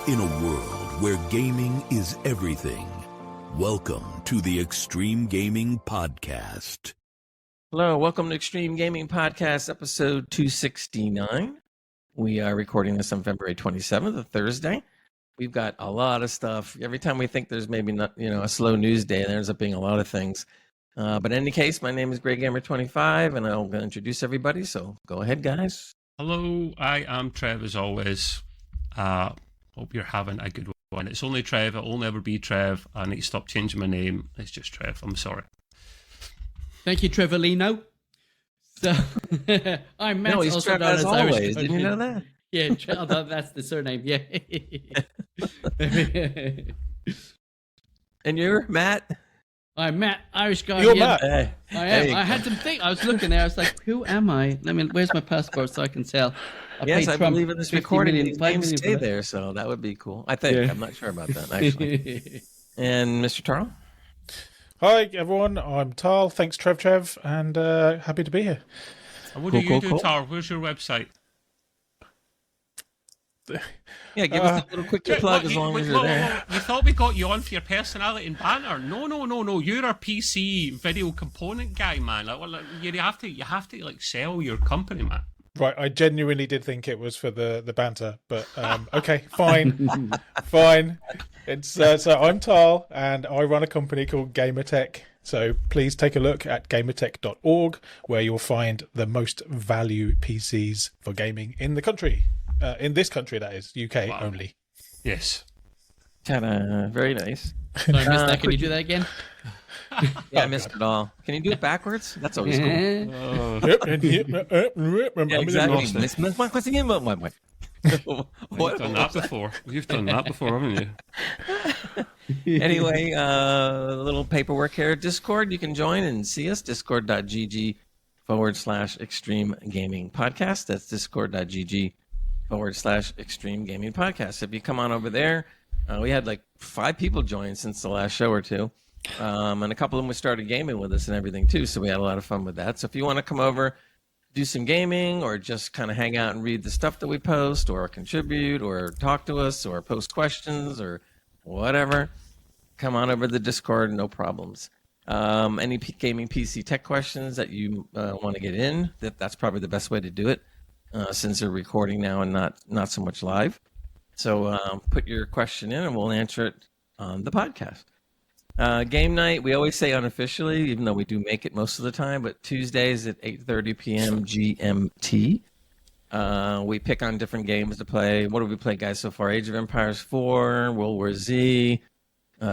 In a world where gaming is everything, welcome to the Extreme Gaming Podcast. Hello, welcome to Extreme Gaming Podcast, episode 269. We are recording this on February 27th, a Thursday. We've got a lot of stuff. Every time we think there's maybe not, a slow news day, there ends up being a lot of things. But in any case, my name is GreyGamer25, and I'll introduce everybody. So go ahead, guys. Hello, I am Trev as always. Hope you're having a good one. It's only Trev. It'll never be Trev. I need to stop changing my name. It's just Trev. I'm sorry. Thank you, Trevorino. So, I'm Matt. No, he's also Trev known as Irish always. Didn't you know that? Yeah, that's the surname. Yeah. And you're Matt? I'm Matt, Irish guy. You're yeah. Matt. Hey. I am. I had to think. I was looking there. I was like, who am I? Where's my passport so I can tell? Yes, I Trump believe in this 50 recording. million, These 5 names million stay for that. there, so that would be cool. I think. Yeah. I'm not sure about that, actually. And Mr. Tarl? Hi everyone, I'm Tal. Thanks Trev, and happy to be here. And what Cool, do you do, cool. Tar? Where's your website? Yeah, give us a little quick plug as long as you're there. We thought we got you on for your personality and banter. No. You're our PC video component guy, man. You have to like sell your company, man. Right, I genuinely did think it was for the banter, but okay, fine. Fine. It's so I'm Tal, and I run a company called Gamertech. So please take a look at gamertech.org, where you'll find the most value PCs for gaming in the country. In this country, that is, UK Wow. only. Yes. Ta-da. Very nice. Sorry, I missed that. Can you do that again? Yeah, I missed it all. Can you do it backwards? That's always cool. Uh, Yeah, exactly. Miss my question again. You've done that before. You've done that before, haven't you? Anyway, a little paperwork here. Discord, you can join and see us. Discord.gg/Extreme Gaming Podcast. That's Discord.gg/Extreme Gaming Podcast. If you come on over there, we had like 5 people join since the last show or two. And a couple of them started gaming with us and everything too, so we had a lot of fun with that. So if you want to come over, do some gaming, or just kind of hang out and read the stuff that we post, or contribute, or talk to us, or post questions, or whatever, come on over to the Discord, no problems. Any gaming PC tech questions that you want to get in, that's probably the best way to do it, since they're recording now and not so much live. So put your question in and we'll answer it on the podcast. Game night, we always say unofficially, even though we do make it most of the time, but Tuesdays at 8:30 p.m. GMT. We pick on different games to play. What have we played, guys, so far? Age of Empires 4, World War Z,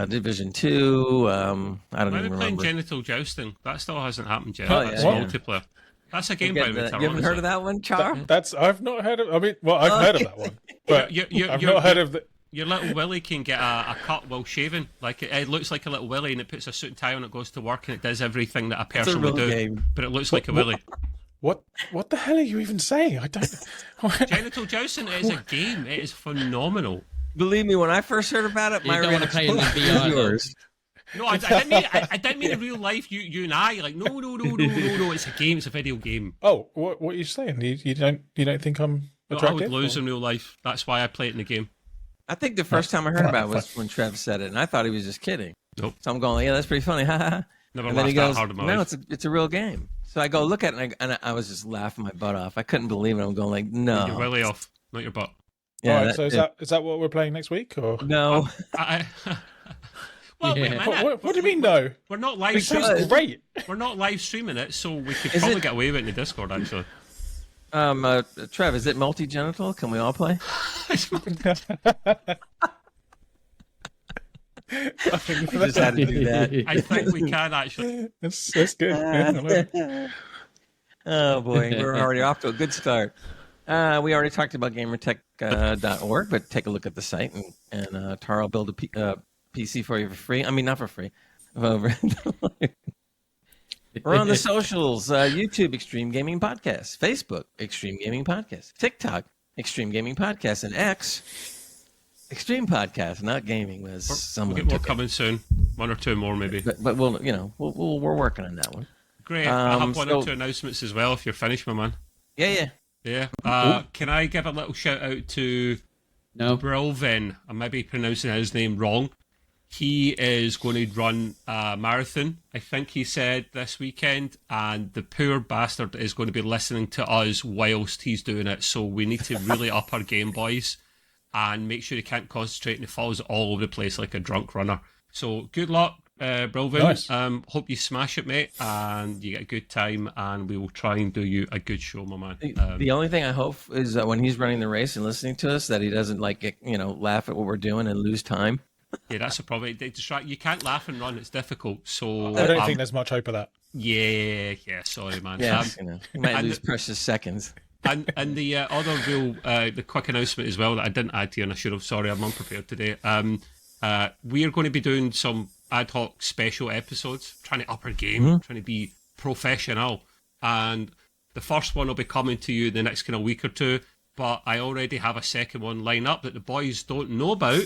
Division 2. I don't Why are even we playing remember. genital jousting? That still hasn't happened yet. Oh, yeah, That's yeah. multiplayer. That's a game You by the way. haven't heard of that one, Char? I've not heard of. I mean, well, I've heard of that one, but I've not heard of the. Your little willy can get a cut while shaving. Like it looks like a little willy, and it puts a suit and tie on. It goes to work, and it does everything that a person would do. Game. But it looks like a willy. What the hell are you even saying? I don't. Genital jousting is a game. It is phenomenal. Believe me, when I first heard about it, my don't wanna play reaction in was the VR, though. yours. No, I didn't mean in real life. You and I like no. It's a game. It's a video game. Oh, what are you saying? You don't think I'm No, I attractive? would lose or- in real life. That's why I play it in the game. I think the first time I heard about it was when Trev said it, and I thought he was just kidding. Nope. So I'm going, yeah, that's pretty funny. Ha ha ha. Never And then he laughed that goes, hard in my no, life. it's a real game. So I go look at it, and I was just laughing my butt off. I couldn't believe it. I'm going like, no. Your willy off, not your butt. Yeah, All right, so is that what we're playing next week, or No. Well, wait a Yeah. minute. what do you mean? No, We're not live. it sounds great. We're not live streaming it, so we could Is probably it- get away with it in the Discord. Actually, Trev, is it multi-genital? Can we all play? We just had to do that. I think we can actually. That's good. Yeah, I like it. Oh boy, we're already off to a good start. We already talked about gamertech.org, but take a look at the site, and Tara will build a PC for you for free. I mean, not for free. Over. We're on the socials: YouTube, Extreme Gaming Podcast; Facebook, Extreme Gaming Podcast; TikTok, Extreme Gaming Podcast; and X, Extreme Podcast. Not gaming, was We'll someone get more took it. coming soon. 1 or 2 more maybe. But we'll, we're working on that one. Great. I have one or so- 2 announcements as well. If you're finished, my man. Yeah. Yeah. Can I give a little shout out to No. Brilven, I might be pronouncing his name wrong. He is going to run a marathon, I think he said, this weekend, and the poor bastard is going to be listening to us whilst he's doing it, so we need to really up our game, boys, and make sure he can't concentrate and he falls all over the place like a drunk runner. So good luck, Brilven. Nice. Hope you smash it, mate, and you get a good time, and we will try and do you a good show, my man. The only thing I hope is that when he's running the race and listening to us, that he doesn't laugh at what we're doing and lose time. Yeah, that's a problem. You can't laugh and run; it's difficult. So I don't think there's much hope of that. Yeah. Sorry, man. Yeah, you might lose precious seconds. And the other real, the quick announcement as well that I didn't add to you, and I should have. Sorry, I'm unprepared today. We are going to be doing some ad hoc special episodes, trying to up our game, trying to be professional. And the first one will be coming to you in the next kind of week or two. But I already have a second one lined up that the boys don't know about.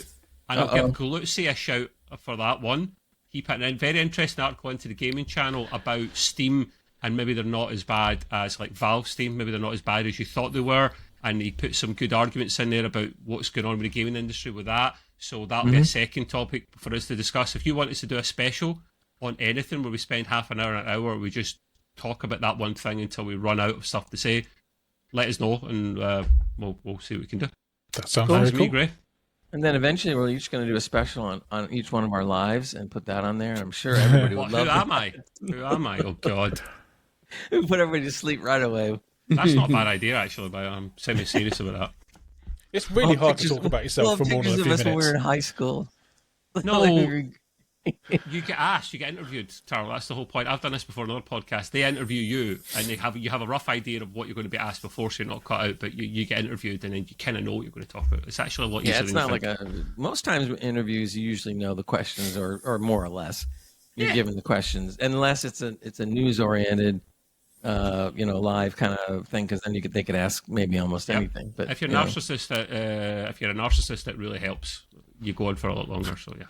And I'll give Galuzzi a shout for that one. He put a very interesting article into the gaming channel about Steam, and maybe they're not as bad as like Valve Steam. Maybe they're not as bad as you thought they were. And he put some good arguments in there about what's going on with the gaming industry with that. So that'll be a second topic for us to discuss. If you want us to do a special on anything where we spend half an hour, we just talk about that one thing until we run out of stuff to say, let us know, and we'll see what we can do. That sounds very cool. Gray. And then eventually we're each going to do a special on each one of our lives and put that on there. And I'm sure everybody would love it. Who am I? Oh, God. We put everybody to sleep right away. That's not a bad idea, actually, but I'm semi-serious about that. It's really hard to talk about yourself for more than a few minutes. When we were in high school. No, you get asked, you get interviewed, Tarl. That's the whole point. I've done this before on another podcast. They interview you, and you have a rough idea of what you're going to be asked before, so you're not cut out. But you get interviewed, and then you kind of know what you're going to talk about. It's actually a lot easier. Yeah, it's not like most times in interviews you usually know the questions, or more or less you're given the questions, unless it's a news oriented, live kind of thing, because then they could ask maybe almost anything. But if you're a narcissist, that really helps. You go on for a lot longer. So yeah.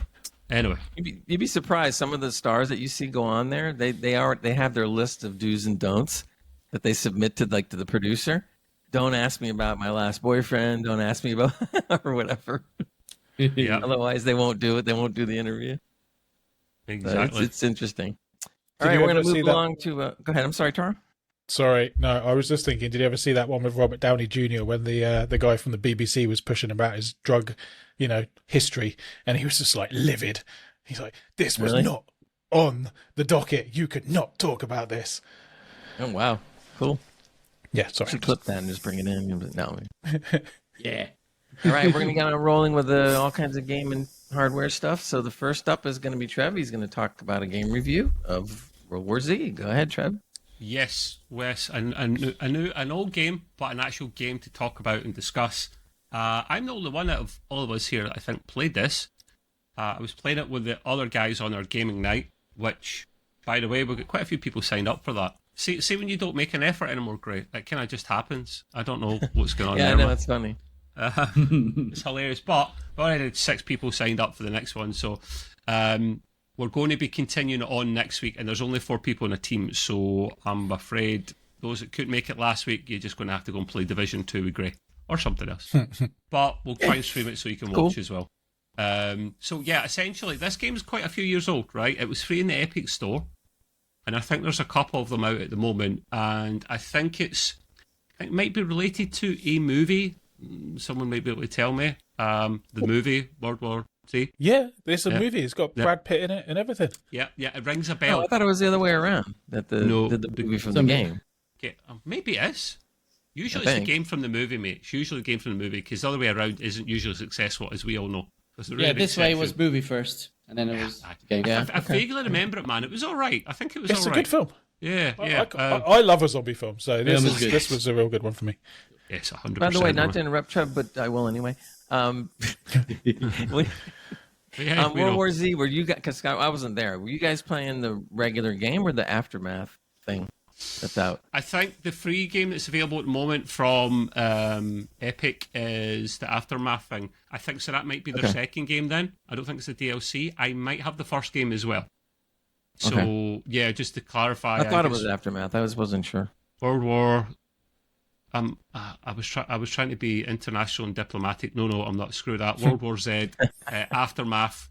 Anyway, you'd be surprised. Some of the stars that you see go on there, they have their list of do's and don'ts that they submit to the producer. Don't ask me about my last boyfriend. Don't ask me about or whatever. Yeah. Otherwise, they won't do it. They won't do the interview. Exactly. It's interesting. All right, we're going to move along to. Go ahead. I'm sorry, Tara. Sorry, no, I was just thinking, did you ever see that one with Robert Downey Jr. when the guy from the BBC was pushing about his drug, history, and he was just like livid. He's like, this was not on the docket. You could not talk about this. Oh, wow. Cool. Yeah, sorry. Should clip that and just bring it in. No. Yeah. All right, we're going to get on rolling with all kinds of game and hardware stuff. So the first up is going to be Trev. He's going to talk about a game review of World War Z. Go ahead, Trev. Yes, Wes, an old game, but an actual game to talk about and discuss. I'm the only one out of all of us here that I think played this. I was playing it with the other guys on our gaming night, which, by the way, we've got quite a few people signed up for that. See when you don't make an effort anymore, Gray, it kind of just happens. I don't know what's going on there. Yeah, I know, it's funny. It's hilarious, but we already had 6 people signed up for the next one, so we're going to be continuing on next week, and there's only 4 people in a team, so I'm afraid those that couldn't make it last week, you're just going to have to go and play Division 2 with Gray, or something else. But we'll try and stream it so you can watch as well. So yeah, essentially, this game's quite a few years old, right? It was free in the Epic Store, and I think there's a couple of them out at the moment, and I think it might be related to a movie. Someone might be able to tell me. The movie, World War Z. Yeah, there's a movie. It's got Brad Pitt in it and everything. Yeah, it rings a bell. Oh, I thought it was the other way around. That the movie from the game. Okay, maybe it is. Usually it's the game from the movie, mate. It's usually the game from the movie, because the other way around isn't usually successful, as we all know. This way was movie first, and then it was game. I vaguely remember it, man. It was all right. I think it was all right. It's a good film. Yeah. I love a zombie film, so this was a real good one for me. Yes, 100%. By the way, not to interrupt Trev, but I will anyway. World War Z, were you guys, because I wasn't there, were you guys playing the regular game or the Aftermath thing that's out? I think the free game that's available at the moment from Epic is the Aftermath thing. I think so. That might be their second game then. I don't think it's a DLC. I might have the first game as well. So, yeah, just to clarify. I thought it was Aftermath. I wasn't sure. World War I was trying to be international and diplomatic. No, I'm not. Screw that. World War Z, Aftermath.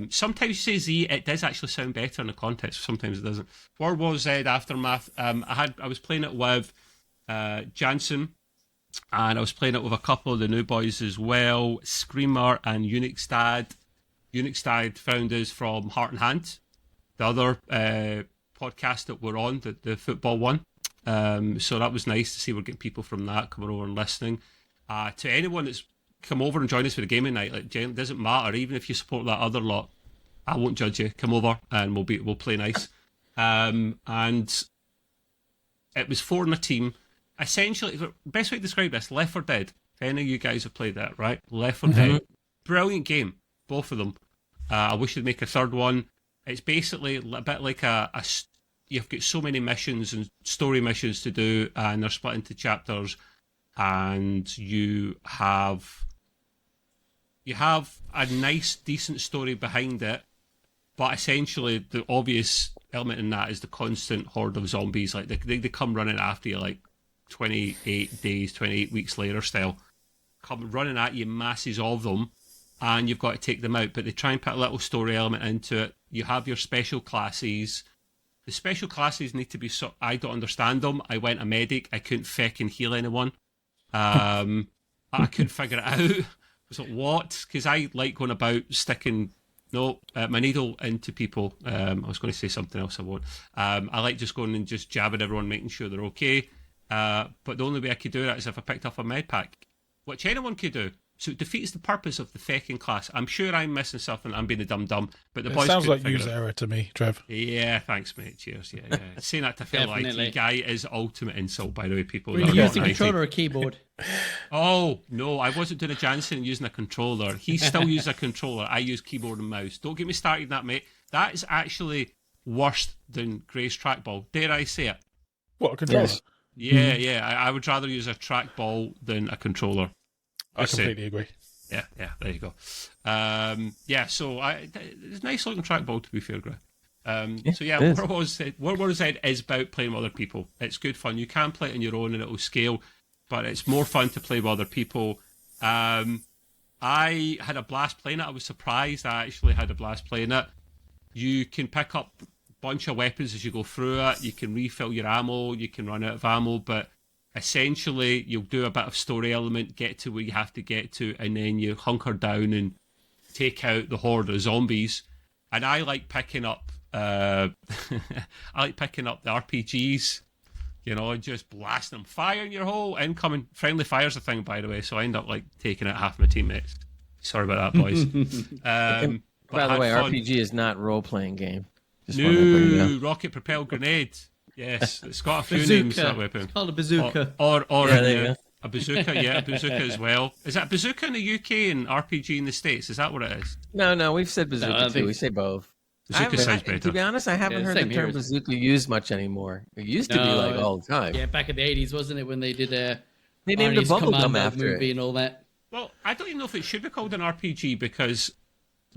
Sometimes you say Z, it does actually sound better in the context. Sometimes it doesn't. World War Z, Aftermath. I was playing it with Jansen, and I was playing it with a couple of the new boys as well, Screamer and Unix Dad. Unix Dad found us from Heart and Hand, the other podcast that we're on, the football one. So that was nice to see we're getting people from that coming over and listening. To anyone that's come over and join us for the gaming night, like, it doesn't matter, even if you support that other lot, I won't judge you. Come over and we'll play nice. And it was 4 in a team. Essentially, the best way to describe this, Left 4 Dead. If any of you guys have played that, right? Left 4 Dead. Brilliant game, both of them. I wish they'd make a third one. It's basically a bit like you've got so many missions and story missions to do, and they're split into chapters, and you have a nice, decent story behind it, but essentially the obvious element in that is the constant horde of zombies. Like they come running after you like 28 days, 28 weeks later style. Come running at you, masses of them, and you've got to take them out. But they try and put a little story element into it. You have your special classes. The special classes need to be I don't understand them. I went a medic. I couldn't feckin' heal anyone. I couldn't figure it out. I was like, what? Because I like going about sticking my needle into people. I was going to say something else, I won't. I like just going and just jabbing everyone, making sure they're okay. But the only way I could do that is if I picked up a med pack, which anyone could do. So it defeats the purpose of the fecking class. I'm sure I'm missing something. I'm being a dum-dum. But the boys sounds like user error to me, Trev. Yeah, thanks, mate. Cheers. Yeah. Saying that to fellow IT guy is ultimate insult, by the way, people. Were you using a controller or a keyboard? Oh, no, I wasn't doing a Jansen using a controller. He still used a controller. I use keyboard and mouse. Don't get me started on that, mate. That is actually worse than Gray's trackball. Dare I say it? What, a controller? Yes. Yeah. I would rather use a trackball than a controller. I completely agree. Yeah, there you go. So it's a nice looking trackball, to be fair, Greg. World War Z is about playing with other people. It's good fun. You can play it on your own and it'll scale, but it's more fun to play with other people. I had a blast playing it. I was surprised I actually had a blast playing it. You can pick up a bunch of weapons as you go through it. You can refill your ammo. You can run out of ammo, but essentially, you'll do a bit of story element, get to where you have to get to, and then you hunker down and take out the horde of zombies. And I like picking up, the RPGs, just blasting them, fire in your hole, incoming. Friendly fire's a thing, by the way, so I end up like taking out half my teammates. Sorry about that, boys. By the way, RPG is not role-playing game. No, rocket propelled grenade. Yes, it's got a few names, that weapon. It's called a bazooka. Or a bazooka, a bazooka as well. Is that bazooka in the UK and RPG in the States? Is that what it is? No, we've said bazooka too. We say both. Bazooka sounds better. To be honest, I haven't heard the term bazooka used much anymore. It used to be like all the time. Yeah, back in the 80s, wasn't it, when they did they named a bubblegum after movie it. And all that. Well, I don't even know if it should be called an RPG because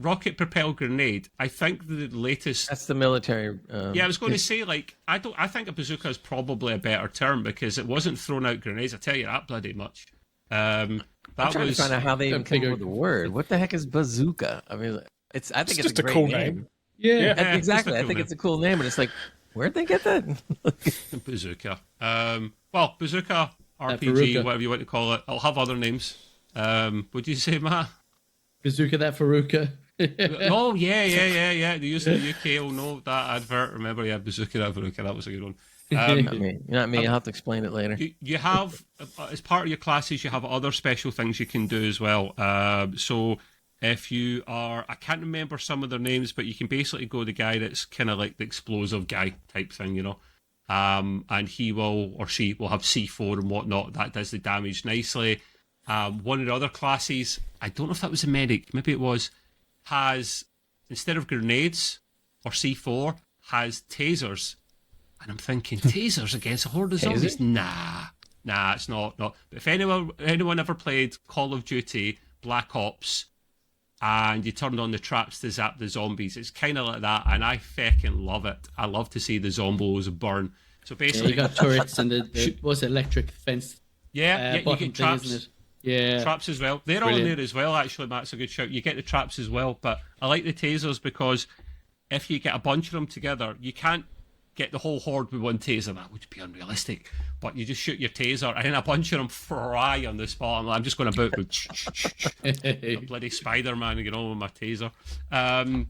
rocket propelled grenade, I think the latest. That's the military. I was going to say, like, I think a bazooka is probably a better term because it wasn't throwing out grenades. I tell you that bloody much. I'm trying to find out how they even came up with the word. What the heck is bazooka? I mean, I think it's just a great cool name. Yeah, exactly. I think it's a cool name, but it's like, where'd they get that? Bazooka. Bazooka, RPG, whatever you want to call it. I'll have other names. What did you say, Matt? Bazooka, that Faruka. Oh, yeah. They used in the UK. Oh, no, that advert. Remember, Bazooka, that Faruka. That was a good one. Not me. I'll have to explain it later. You have, as part of your classes, you have other special things you can do as well. So if you are, I can't remember some of their names, but you can basically go the guy that's kind of like the explosive guy type thing, and he will, or she will have C4 and whatnot. That does the damage nicely. One of the other classes, I don't know if that was a medic, maybe it was, has, instead of grenades or C4, has tasers. And I'm thinking, tasers against a horde of zombies? Nah, it's not. But if anyone ever played Call of Duty, Black Ops, and you turned on the traps to zap the zombies, it's kind of like that, and I feckin' love it. I love to see the zombos burn. So basically, you got turrets and the electric fence Yeah, you bottom get thing, traps. isn't it? Yeah. Traps as well. They're Brilliant. all in there as well, actually, Matt. It's a good shout. You get the traps as well, but I like the tasers because if you get a bunch of them together, you can't get the whole horde with one taser. That would be unrealistic. But you just shoot your taser, and then a bunch of them fry on the spot. I'm just going about with a bloody Spider-Man, you know, with my taser. And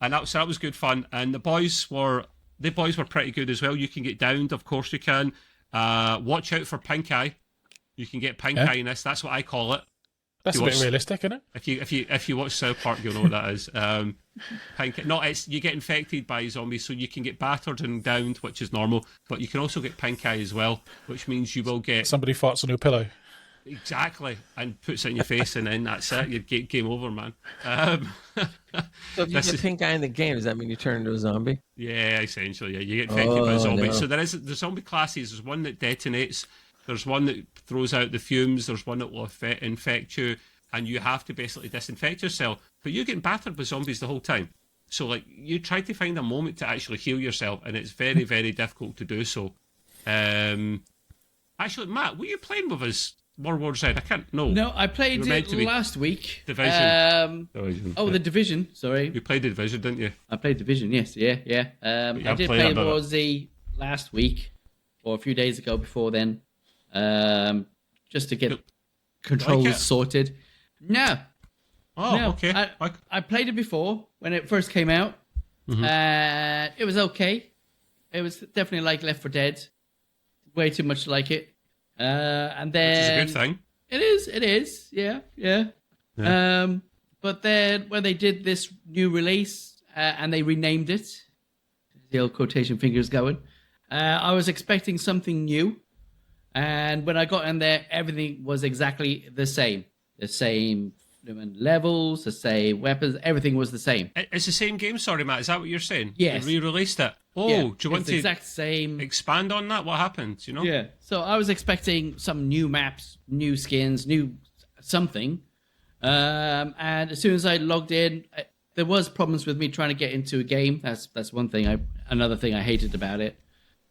that was good fun. And the boys were pretty good as well. You can get downed, of course you can. Watch out for pink eye. You can get pink eye in this. That's what I call it. That's a bit realistic, isn't it? If you watch South Park, you'll know what that is. Pink. No, it's you get infected by zombies, so you can get battered and downed, which is normal. But you can also get pink eye as well, which means you will get Somebody farts on your pillow. exactly and puts it in your face, and then that's it. You get game over, man. So if you get pink eye in the game, does that mean you turn into a zombie? Yeah, essentially. Yeah, you get infected by zombies. No. So there is the zombie classes. There's one that detonates. There's one that throws out the fumes. There's one that will infect you, and you have to basically disinfect yourself. But you're getting battered by zombies the whole time. So, like, you try to find a moment to actually heal yourself, and it's very, very difficult to do so. Actually, Matt, were you playing with us World War Z? I can't know. No, I played You were meant it to be last week. Division. The Division. Sorry, You played the Division, didn't you? I played Division. Yes, yeah. I did played play it, but- War Z last week, or a few days ago before then, just to get controls it? sorted. No, Oh, no. okay. I played it before when it first came out. It was okay. It was definitely like Left 4 Dead. Way too much like it. And then Which is a good thing. It is. Yeah. But then when they did this new release and they renamed it, the old quotation fingers going, I was expecting something new. And when I got in there, everything was exactly the same. The same levels, the same weapons, everything was the same. It's the same game, sorry, Matt. Is that what you're saying? Yes. They re-released it. Oh, Yeah, do you want it's to the exact same. expand on that? What happened? You know? Yeah. So I was expecting some new maps, new skins, new something. And as soon as I logged in, there was problems with me trying to get into a game. That's one thing. Another thing I hated about it.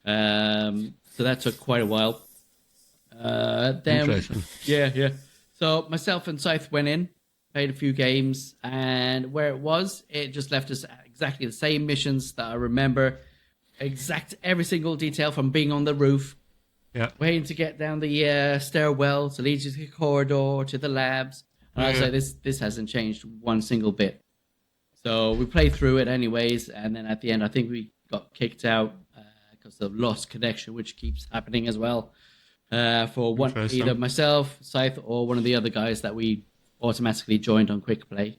So that took quite a while. Then, Interesting. yeah. So myself and Scythe went in, played a few games, and where it just left us exactly the same missions that I remember. Every single detail from being on the roof, Yeah. waiting to get down the stairwell to lead you to the corridor to the labs. And I was like, this hasn't changed one single bit. So we played through it anyways, and then at the end, I think we got kicked out because of lost connection, which keeps happening as well. For one, Interesting. either myself, Scythe, or one of the other guys that we automatically joined on Quick Play.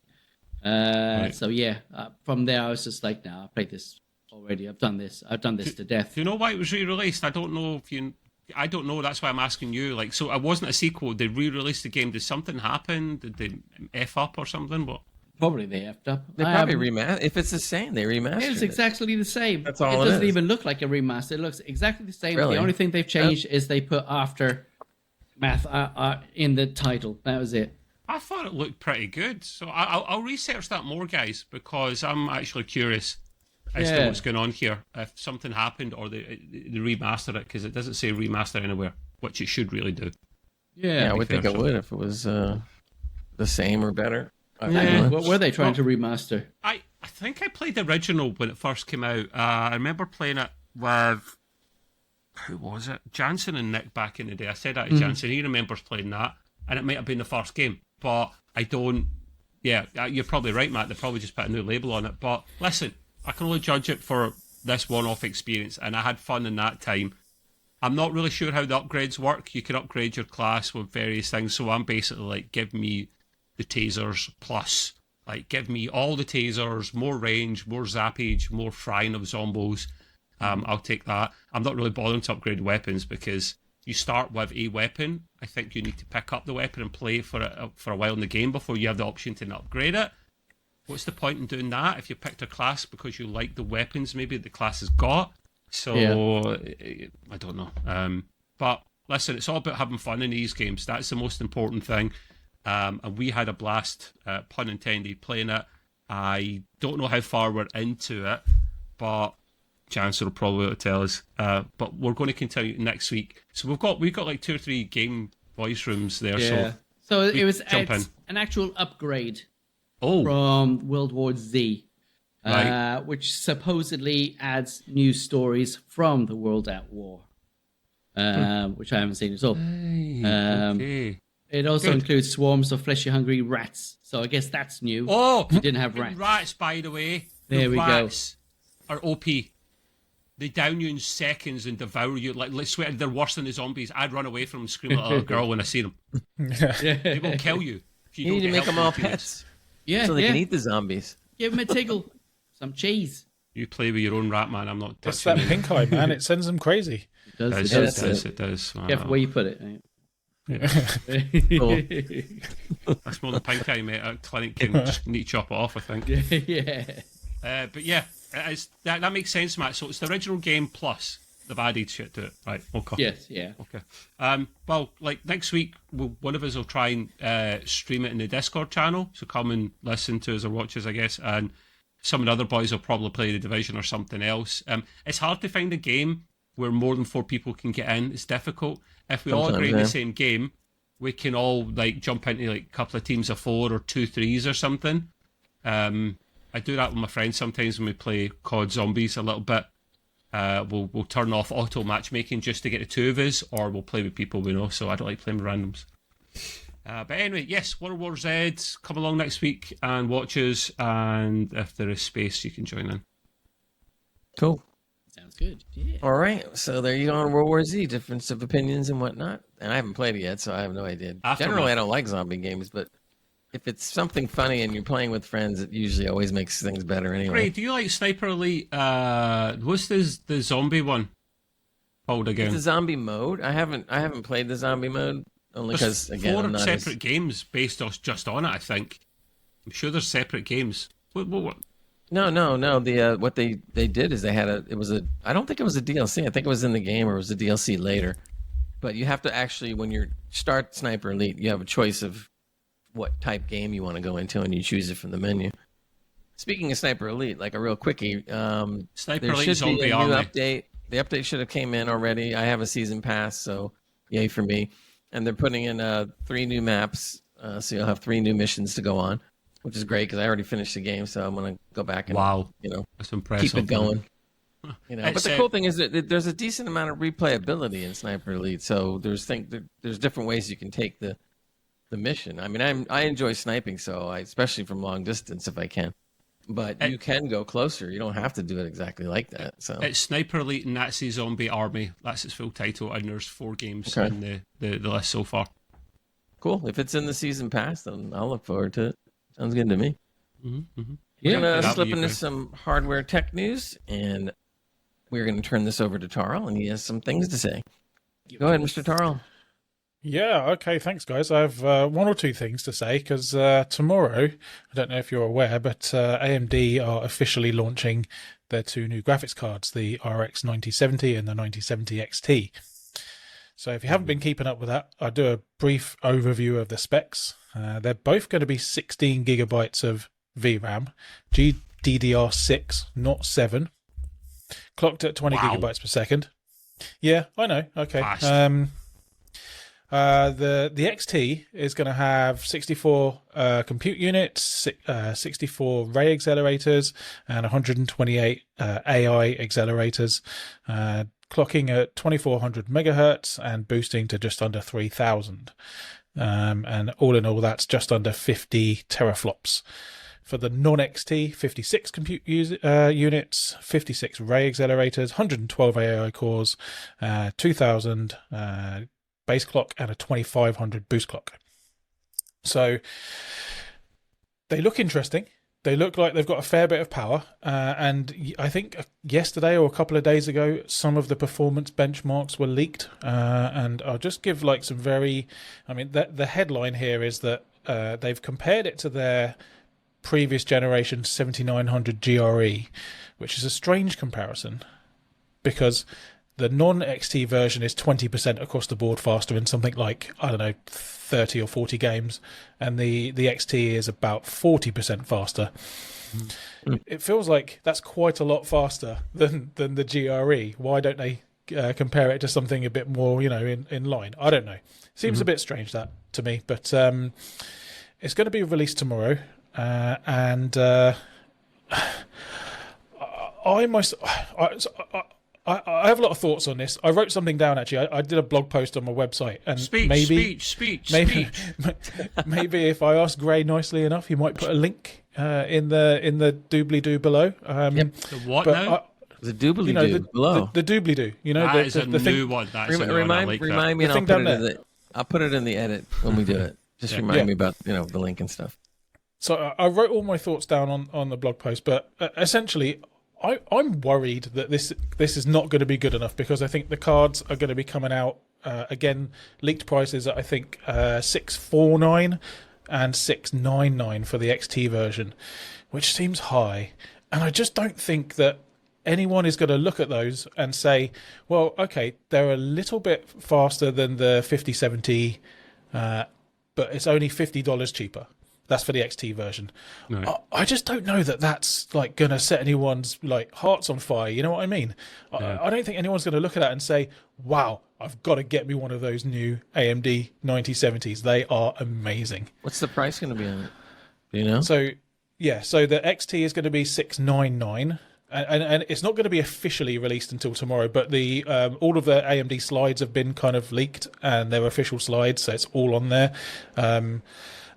So yeah, from there I was just like, no, I've played this already. I've done this to death. Do you know why it was re-released? I don't know if you... I don't know. That's why I'm asking you. Like, so it wasn't a sequel. They re-released the game. Did something happen? Did they F up or something? What? Probably they effed up. They probably remaster. If it's the same, they remastered It's it. exactly the same. That's all It it doesn't is. even look like a remaster. It looks exactly the same. Really? The only thing they've changed is they put aftermath in the title. That was it. I thought it looked pretty good. So I'll research that more, guys, because I'm actually curious as to Yeah. what's going on here. If something happened or they remastered it, because it doesn't say remaster anywhere, which it should really do. Yeah. Yeah, I would think fair, it would if it was the same or better. Yeah. What were they trying to remaster? I think I played the original when it first came out. I remember playing it with, who was it? Jansen and Nick back in the day. I said that to Jansen. He remembers playing that, and it might have been the first game, but I don't. Yeah, you're probably right, Matt. They probably just put a new label on it. But listen, I can only judge it for this one-off experience, and I had fun in that time. I'm not really sure how the upgrades work. You can upgrade your class with various things, so I'm basically like, give me the tasers plus. Like, give me all the tasers, more range, more zappage, more frying of zombos. I'll take that. I'm not really bothering to upgrade weapons because you start with a weapon. I think you need to pick up the weapon and play for a while in the game before you have the option to upgrade it. What's the point in doing that if you picked a class because you like the weapons maybe the class has got? So, I don't know. But listen, it's all about having fun in these games. That's the most important thing. And we had a blast, pun intended, playing it. I don't know how far we're into it, but Chancellor will probably be able to tell us. But we're going to continue next week. So we've got like 2 or 3 game voice rooms there. Yeah. So it's in. an actual upgrade Oh, from World War Z, Right. which supposedly adds new stories from the World at War, which I haven't seen at all. okay. It also Good. includes swarms of fleshy-hungry rats. So I guess that's new. Oh, You didn't have rats. Rats, by the way. There we go. Rats are OP. They down you in seconds and devour you. Like, swear, they're worse than the zombies. I'd run away from them, scream at a little girl when I see them. They will kill you. If You don't need to get make help them all in 2 minutes. pets Yeah, so they yeah. can eat the zombies. Give him a tickle. Some cheese. You play with your own rat, man. I'm not It's touching that pink eye, man. It sends them crazy. It does. It It does. does. It does. Careful where you put it. Cool. That's more than pink eye, mate. A clinic can just need to chop it off, I think. Yeah. But yeah, that makes sense, Matt. So it's the original game plus they've added shit to it, right? Okay. Yes. Yeah. Okay. Well, like next week, one of us will try and stream it in the Discord channel. So come and listen to us or watch us, I guess. And some of the other boys will probably play the Division or something else. It's hard to find a game where more than 4 people can get in. It's difficult. If we all Sometimes, agree in yeah. the same game, we can all like jump into like a couple of teams of 4 or 2 threes or something. I do that with my friends sometimes when we play COD Zombies a little bit. We'll turn off auto matchmaking just to get the 2 of us, or we'll play with people we know. So I don't like playing with randoms. But anyway, yes, World War Z, come along next week and watch us. And if there is space, you can join in. Cool. Sounds good. Yeah. All right. So there you go on World War Z, difference of opinions and whatnot. And I haven't played it yet, so I have no idea. Aftermath. Generally, I don't like zombie games, but if it's something funny and you're playing with friends, it usually always makes things better anyway. Ray, do you like Sniper Elite? What's the zombie one called It's again? the zombie mode. I haven't played the zombie mode only because There's again 4 I'm not separate games based just on it, I think. I'm sure there's separate games. What? No. The what they did is they had I don't think it was a DLC. I think it was in the game or it was a DLC later. But you have to actually, when you start Sniper Elite, you have a choice of what type game you want to go into, and you choose it from the menu. Speaking of Sniper Elite, like a real quickie, Sniper there Elite should Zombie be a new Army. update. The update should have came in already. I have a season pass, so yay for me. And they're putting in 3 new maps, so you'll have 3 new missions to go on, which is great because I already finished the game, so I'm going to go back and Wow, you know that's impressive. keep it going. You know, but It's, the cool thing is that there's a decent amount of replayability in Sniper Elite. So there's different ways you can take the mission. I mean, I enjoy sniping, so especially from long distance if I can. But you can go closer. You don't have to do it exactly like that. So It's Sniper Elite Nazi Zombie Army. That's its full title, and there's 4 games Okay. in the list so far. cool. If it's in the season pass, then I'll look forward to it. Sounds good to me. Mm-hmm. We're gonna that'll slip be into good. some hardware tech news, and we're gonna turn this over to Tarl, and he has some things to say. Go ahead, Mr. Tarl. Yeah, okay, thanks, guys. I have 1 or 2 things to say because tomorrow, I don't know if you're aware, but AMD are officially launching their 2 new graphics cards, the RX 9070 and the 9070 XT. So if you haven't been keeping up with that, I'll do a brief overview of the specs. They're both going to be 16 gigabytes of VRAM, GDDR6, not 7, clocked at 20 Wow. gigabytes per second. Yeah, I know. Okay. Fast. The XT is going to have 64 compute units, 64 ray accelerators, and 128 AI accelerators, clocking at 2400 megahertz and boosting to just under 3000. And all in all, that's just under 50 teraflops. For the non-XT, 56 compute units, 56 ray accelerators, 112 AI cores, 2000 base clock, and a 2500 boost clock. So they look interesting. They look like they've got a fair bit of power. And I think yesterday or a couple of days ago, some of the performance benchmarks were leaked. And I'll just give like some very... I mean, the headline here is that they've compared it to their previous generation 7900 GRE, which is a strange comparison because the non-XT version is 20% across the board faster in something like, I don't know, 30 or 40 games, and the XT is about 40% faster. It feels like that's quite a lot faster than the GRE. Why don't they compare it to something a bit more, in line? I don't know. Seems a bit strange that to me, but it's going to be released tomorrow, and I have a lot of thoughts on this. I wrote something down actually. I did a blog post on my website, and speech. Maybe if I ask Gray nicely enough, he might put a link in the doobly-doo below. The what now? The doobly-doo below. The doobly-doo. That is a new thing. One. That's remind me, and I'll put it in the edit when we do it. Just remind me about the link and stuff. So I wrote all my thoughts down on the blog post, but essentially, I'm worried that this is not going to be good enough, because I think the cards are going to be coming out again, leaked prices at I think $649 and $699 for the XT version, which seems high, and I just don't think that anyone is going to look at those and say, well, okay, they're a little bit faster than the 5070, but it's only $50 cheaper. That's for the XT version. No. I just don't know that that's like going to set anyone's hearts on fire. You know what I mean? Yeah. I don't think anyone's going to look at that and say, wow, I've got to get me one of those new AMD 9070s. They are amazing. What's the price going to be on it? Do you know? So the XT is going to be $699. And it's not going to be officially released until tomorrow, but the all of the AMD slides have been kind of leaked, and they're official slides, so it's all on there.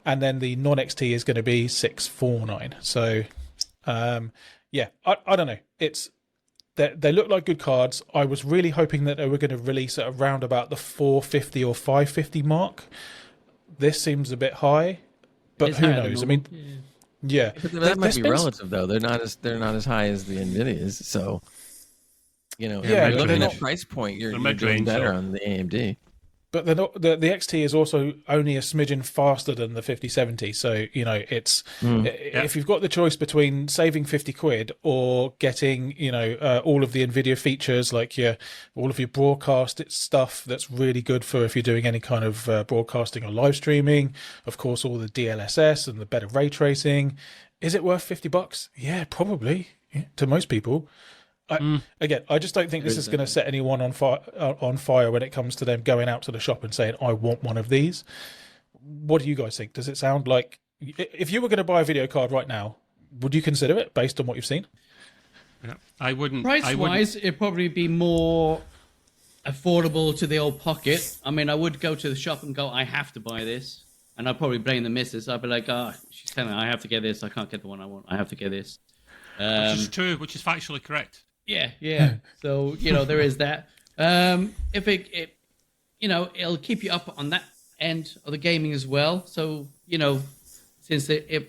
And then the non-XT is going to be $649. So, I don't know. They look like good cards. I was really hoping that they were going to release at around about the 450 or 550 mark. This seems a bit high, but who knows? I mean, yeah. But that might be relative, though. They're not as high as the Nvidias. So, looking at price point, you're doing better on the AMD. But the XT is also only a smidgen faster than the 5070. So, it's if you've got the choice between saving 50 quid or getting, all of the Nvidia features, like all of your broadcast stuff that's really good for if you're doing any kind of broadcasting or live streaming, of course, all the DLSS and the better ray tracing, is it worth $50? Yeah, probably, to most people. Again, I just don't think this is going to set anyone on fire when it comes to them going out to the shop and saying, I want one of these. What do you guys think? Does it sound like, if you were going to buy a video card right now, would you consider it based on what you've seen? Yeah, I wouldn't. Price-wise, it'd probably be more affordable to the old pocket. I mean, I would go to the shop and go, I have to buy this. And I'd probably blame the missus. I'd be like, she's telling me I have to get this. I can't get the one I want. I have to get this. Which is true, which is factually correct. Yeah. So, there is that. If it it'll keep you up on that end of the gaming as well. So, since I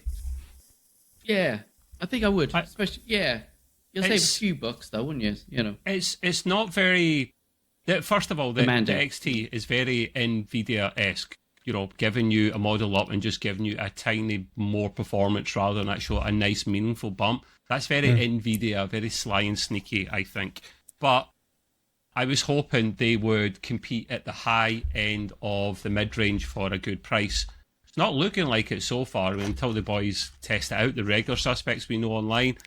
think I would. Especially, you'll save a few bucks though, wouldn't you? It's not very. First of all, the XT is very Nvidia-esque. Giving you a model up and just giving you a tiny more performance rather than actual a nice meaningful bump. That's very Nvidia, very sly and sneaky, I think. But I was hoping they would compete at the high end of the mid-range for a good price. It's not looking like it so far. Until the boys test it out, the regular suspects we know online,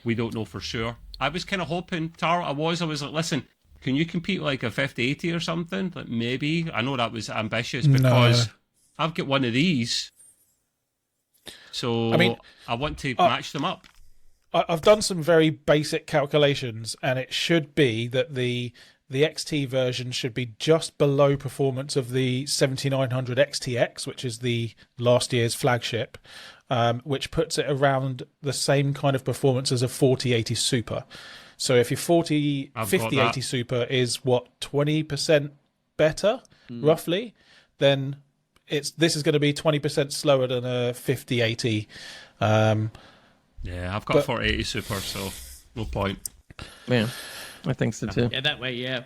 we don't know for sure. I was kind of hoping, Taro, I was like, listen, can you compete like a 5080 or something? Like maybe. I know that was ambitious because I've got one of these. So I want to match them up. I've done some very basic calculations, and it should be that the XT version should be just below performance of the 7900 XTX, which is the last year's flagship, which puts it around the same kind of performance as a 4080 Super. So if your 5080 Super is 20% better, roughly, then this is going to be 20% slower than a 5080. Yeah, I've got a 4080 Super, so no point. Yeah, I think so too. Yeah, that way, yeah.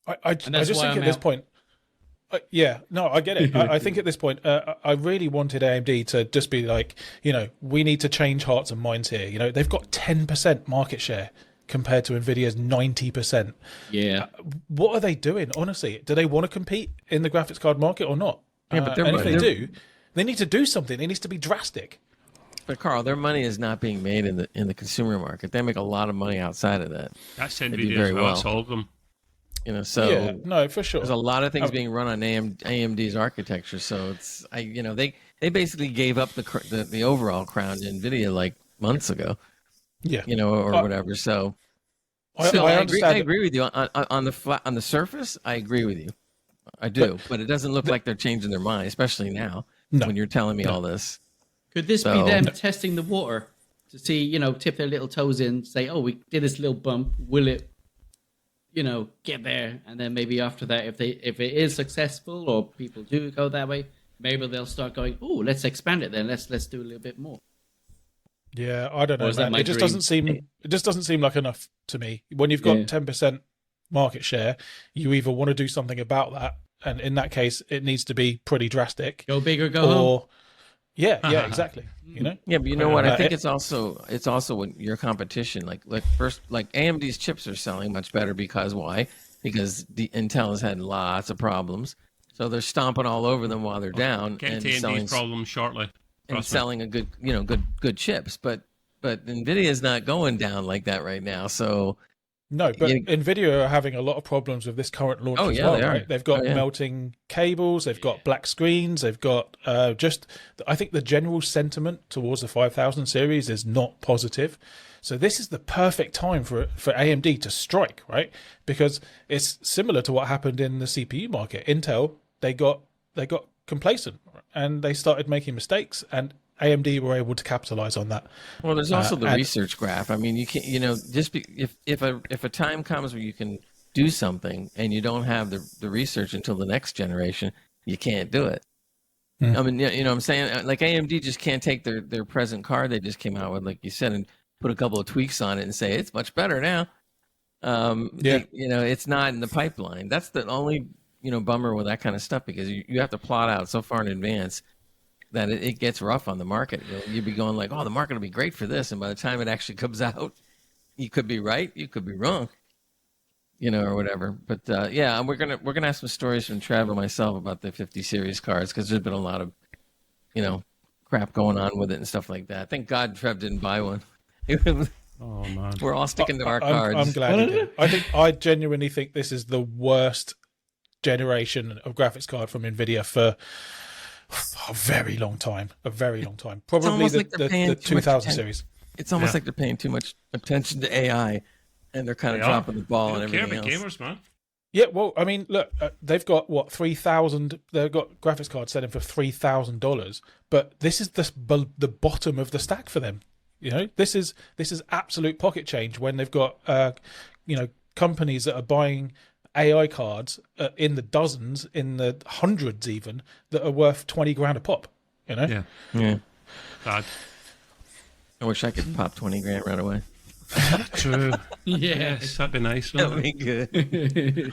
I just think at this point, I get it. I think at this point, I really wanted AMD to just be like, we need to change hearts and minds here. They've got 10% market share. compared to Nvidia's 90%. Yeah. What are they doing, honestly? Do they want to compete in the graphics card market or not? Yeah, but and if they do, they need to do something. It needs to be drastic. But Carl, their money is not being made in the consumer market. They make a lot of money outside of that. That's do Nvidia very as well. well. That's all of them. So Yeah, no, for sure. there's a lot of things being run on AMD's architecture. So they basically gave up the overall crown to Nvidia like months ago. Yeah, or whatever. So I I understand. agree with you on the surface. I agree with you. I do, but it doesn't look like they're changing their mind, especially now when you're telling me all this. Could this be them testing the water to see, tip their little toes in, say, oh, we did this little bump. Will it, get there? And then maybe after that, if it is successful or people do go that way, maybe they'll start going, oh, let's expand it then. Let's do a little bit more. Yeah, I don't know. Or is that Man. my It just dream? doesn't seem like enough to me. When you've got 10% market share, you either want to do something about that, and in that case, it needs to be pretty drastic. Go big or go home. Yeah, exactly. Yeah, but you know what? I think it's also what your competition. Like AMD's chips are selling much better because why? Because the Intel has had lots of problems, so they're stomping all over them while they're down Get and to selling AMD's problems shortly. and selling a good chips. But Nvidia is not going down like that right now. So No, but Nvidia are having a lot of problems with this current launch as well, they are. right? They've got melting cables, they've got black screens, they've got I think the general sentiment towards the 5000 series is not positive. So this is the perfect time for AMD to strike, right? Because it's similar to what happened in the CPU market. Intel, they got complacent and they started making mistakes, and AMD were able to capitalize on that. Well, there's also the research graph. I mean, you can't, if a time comes where you can do something and you don't have the research until the next generation, you can't do it. I mean, you know what I'm saying? Like AMD just can't take their present card they just came out with, like you said, and put a couple of tweaks on it and say it's much better now. It's not in the pipeline. That's the only bummer with that kind of stuff, because you have to plot out so far in advance that it gets rough on the market. You'd be going like, oh, the market will be great for this, and by the time it actually comes out, you could be right, you could be wrong, or whatever. But we're gonna have some stories from Trev and myself about the 50 series cards, because there's been a lot of crap going on with it and stuff like that. Thank God Trev didn't buy one. Oh man, we're all sticking to our cards. I'm glad he did. I genuinely think this is the worst generation of graphics card from Nvidia for a very long time. Probably the 2000 series. It's almost like they're paying too much attention to AI, and they're kind of dropping the ball and everything else. Gamers, man. Yeah, well, I mean, look, they've got what 3,000. They've got graphics cards selling for $3,000, but this is the bottom of the stack for them. This is absolute pocket change when they've got companies that are buying AI cards in the dozens, in the hundreds even, that are worth $20,000 a pop. Yeah. Bad. I wish I could pop $20,000 right away. True. Yes, that'd be nice. That'd be good.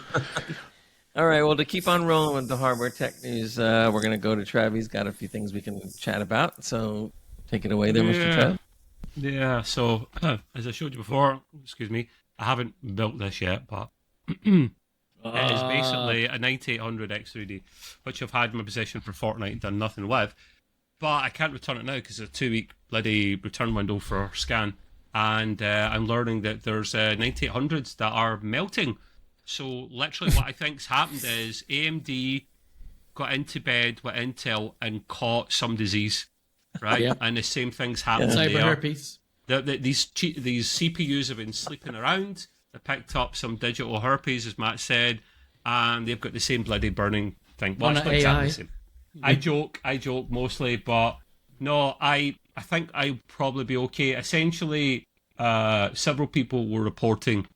All right. Well, to keep on rolling with the hardware tech news, we're going to go to Trev. He's got a few things we can chat about. So take it away there, Mr. Trev. Yeah. So as I showed you before, I haven't built this yet, but it is basically a 9800 X3D, which I've had in my possession for Fortnite and done nothing with. But I can't return it now because it's a 2-week bloody return window for scan. And I'm learning that there's 9800s that are melting. So literally what I think's happened is AMD got into bed with Intel and caught some disease, right? Yeah. And the same thing's happened cyber there. herpes. These CPUs have been sleeping around. They picked up some digital herpes, as Matt said, and they've got the same bloody burning thing. Well, it's not exactly the same. I joke mostly, but no, I think I'll probably be okay. Essentially, several people were reporting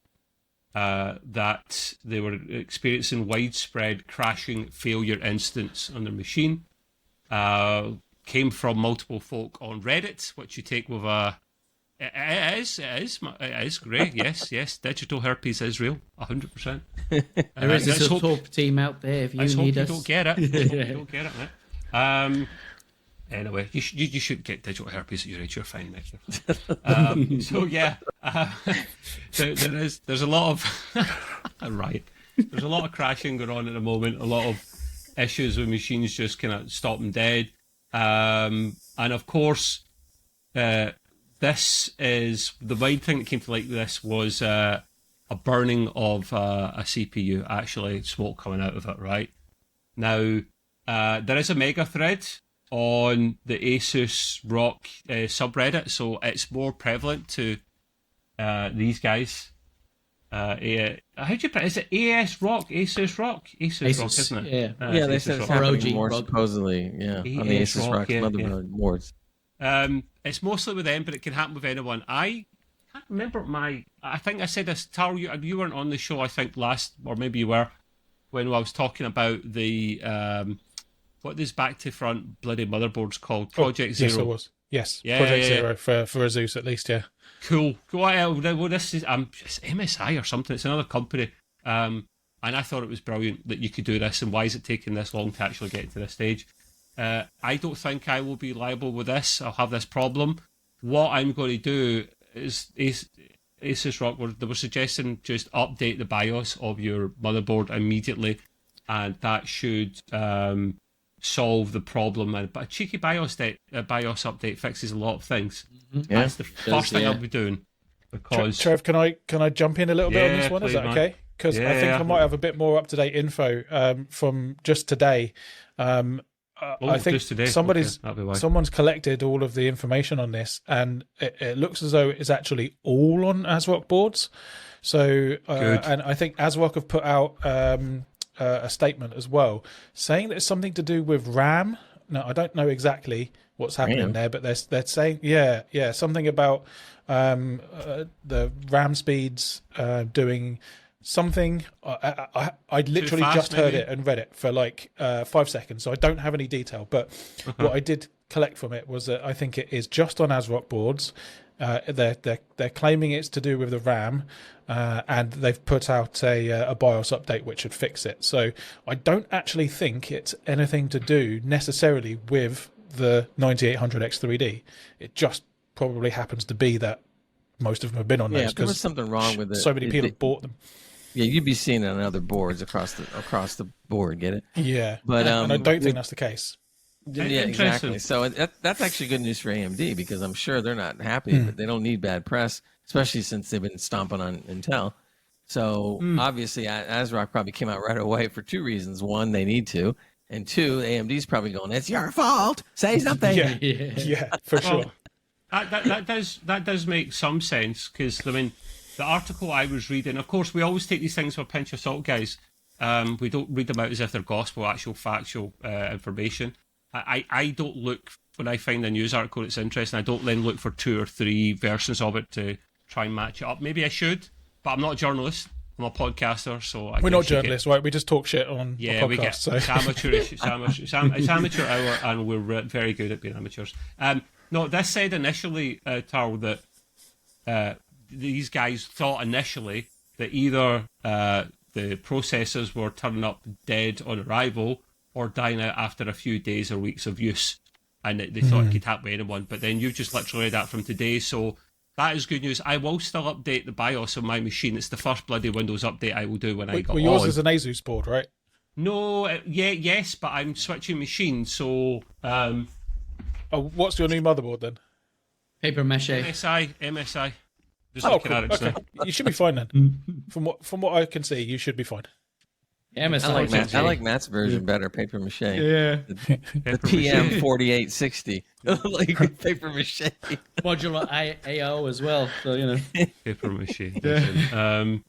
that they were experiencing widespread crashing failure incidents on their machine. Came from multiple folk on Reddit, which you take with a... It is great. Yes. Digital herpes is real, 100%. There is a support team out there if you need us. Don't get it. Don't get it, mate. Anyway, you shouldn't get digital herpes at your age. You're fine, Nick. So yeah, there's a lot of right. There's a lot of crashing going on at the moment. A lot of issues with machines just kind of stop them dead. And of course, this is the main thing that came to light with this was a burning of a CPU. Actually, smoke coming out of it. Right now, there is a mega thread on the Asus ROC subreddit, so it's more prevalent to these guys. How do you put it? Is it AS ROC? Asus ROC? Asus ROC, isn't it? Yeah, they said it's happening more ROG. supposedly. Yeah, on the Asus ROC motherboard boards. It's mostly with them, but it can happen with anyone. I can't remember I think I said this, Taro, you weren't on the show, I think, last, or maybe you were, when I was talking about the what this back to front bloody motherboard's called? Project Zero. Yes, it was. Yes, Yeah, Project yeah. Zero for Asus at least, yeah. Cool. Well, this is it's MSI or something. It's another company. And I thought it was brilliant that you could do this. And why is it taking this long to actually get to this stage? I don't think I will be liable with this. I'll have this problem. What I'm going to do is Asus ROC they were suggesting just update the BIOS of your motherboard immediately, and that should solve the problem. But a cheeky BIOS update fixes a lot of things. Mm-hmm. Yeah, that's the first thing I'll be doing. Because Trev, can I jump in a little bit on this one? Is that okay? Because I think I might have a bit more up to date info from just today. I think someone's collected all of the information on this, and it looks as though it's actually all on ASRock boards. So, and I think ASRock have put out a statement as well, saying that it's something to do with RAM. Now, I don't know exactly what's happening there, but they're saying, something about the RAM speeds doing something. I literally just heard it and read it for like 5 seconds, so I don't have any detail. But what I did collect from it was that I think it is just on ASRock boards. They're claiming it's to do with the RAM, and they've put out a BIOS update which should fix it. So I don't actually think it's anything to do necessarily with the 9800 X3D. It just probably happens to be that most of them have been on those. Yeah, there was something wrong with it. So many people have bought them. Yeah, you'd be seeing it on other boards across the board. Get it? Yeah, but and I don't think that's the case. Yeah, exactly. So that's actually good news for AMD, because I'm sure they're not happy, but they don't need bad press, especially since they've been stomping on Intel. So obviously, ASRock probably came out right away for two reasons: one, they need to, and two, AMD's probably going, "It's your fault. Say something." Yeah, for sure. That does make some sense, because I mean, the article I was reading, of course, we always take these things with a pinch of salt, guys. We don't read them out as if they're gospel, actual factual information. I don't look, when I find a news article that's interesting, I don't then look for 2 or 3 versions of it to try and match it up. Maybe I should, but I'm not a journalist. I'm a podcaster, so we're not journalists, right? We just talk shit on the podcast. We get it's amateurish. It's amateur hour, and we're very good at being amateurs. No, this said initially, Tarl, that these guys thought initially that either the processors were turning up dead on arrival or dying out after a few days or weeks of use, and they thought it could happen with anyone. But then you've just literally read that from today, so that is good news. I will still update the BIOS on my machine. It's the first bloody Windows update I will do when I go on. Yours is an Asus board, right? No, yes, but I'm switching machines, so... what's your new motherboard then? Paper mache. MSI. Just cool. looking at it Okay. You should be fine then. From what I can see, you should be fine. I like Matt's version better, paper mache. Yeah. The PM 4860, like paper mache. Modular AO as well, so you know. Paper mache. Listen.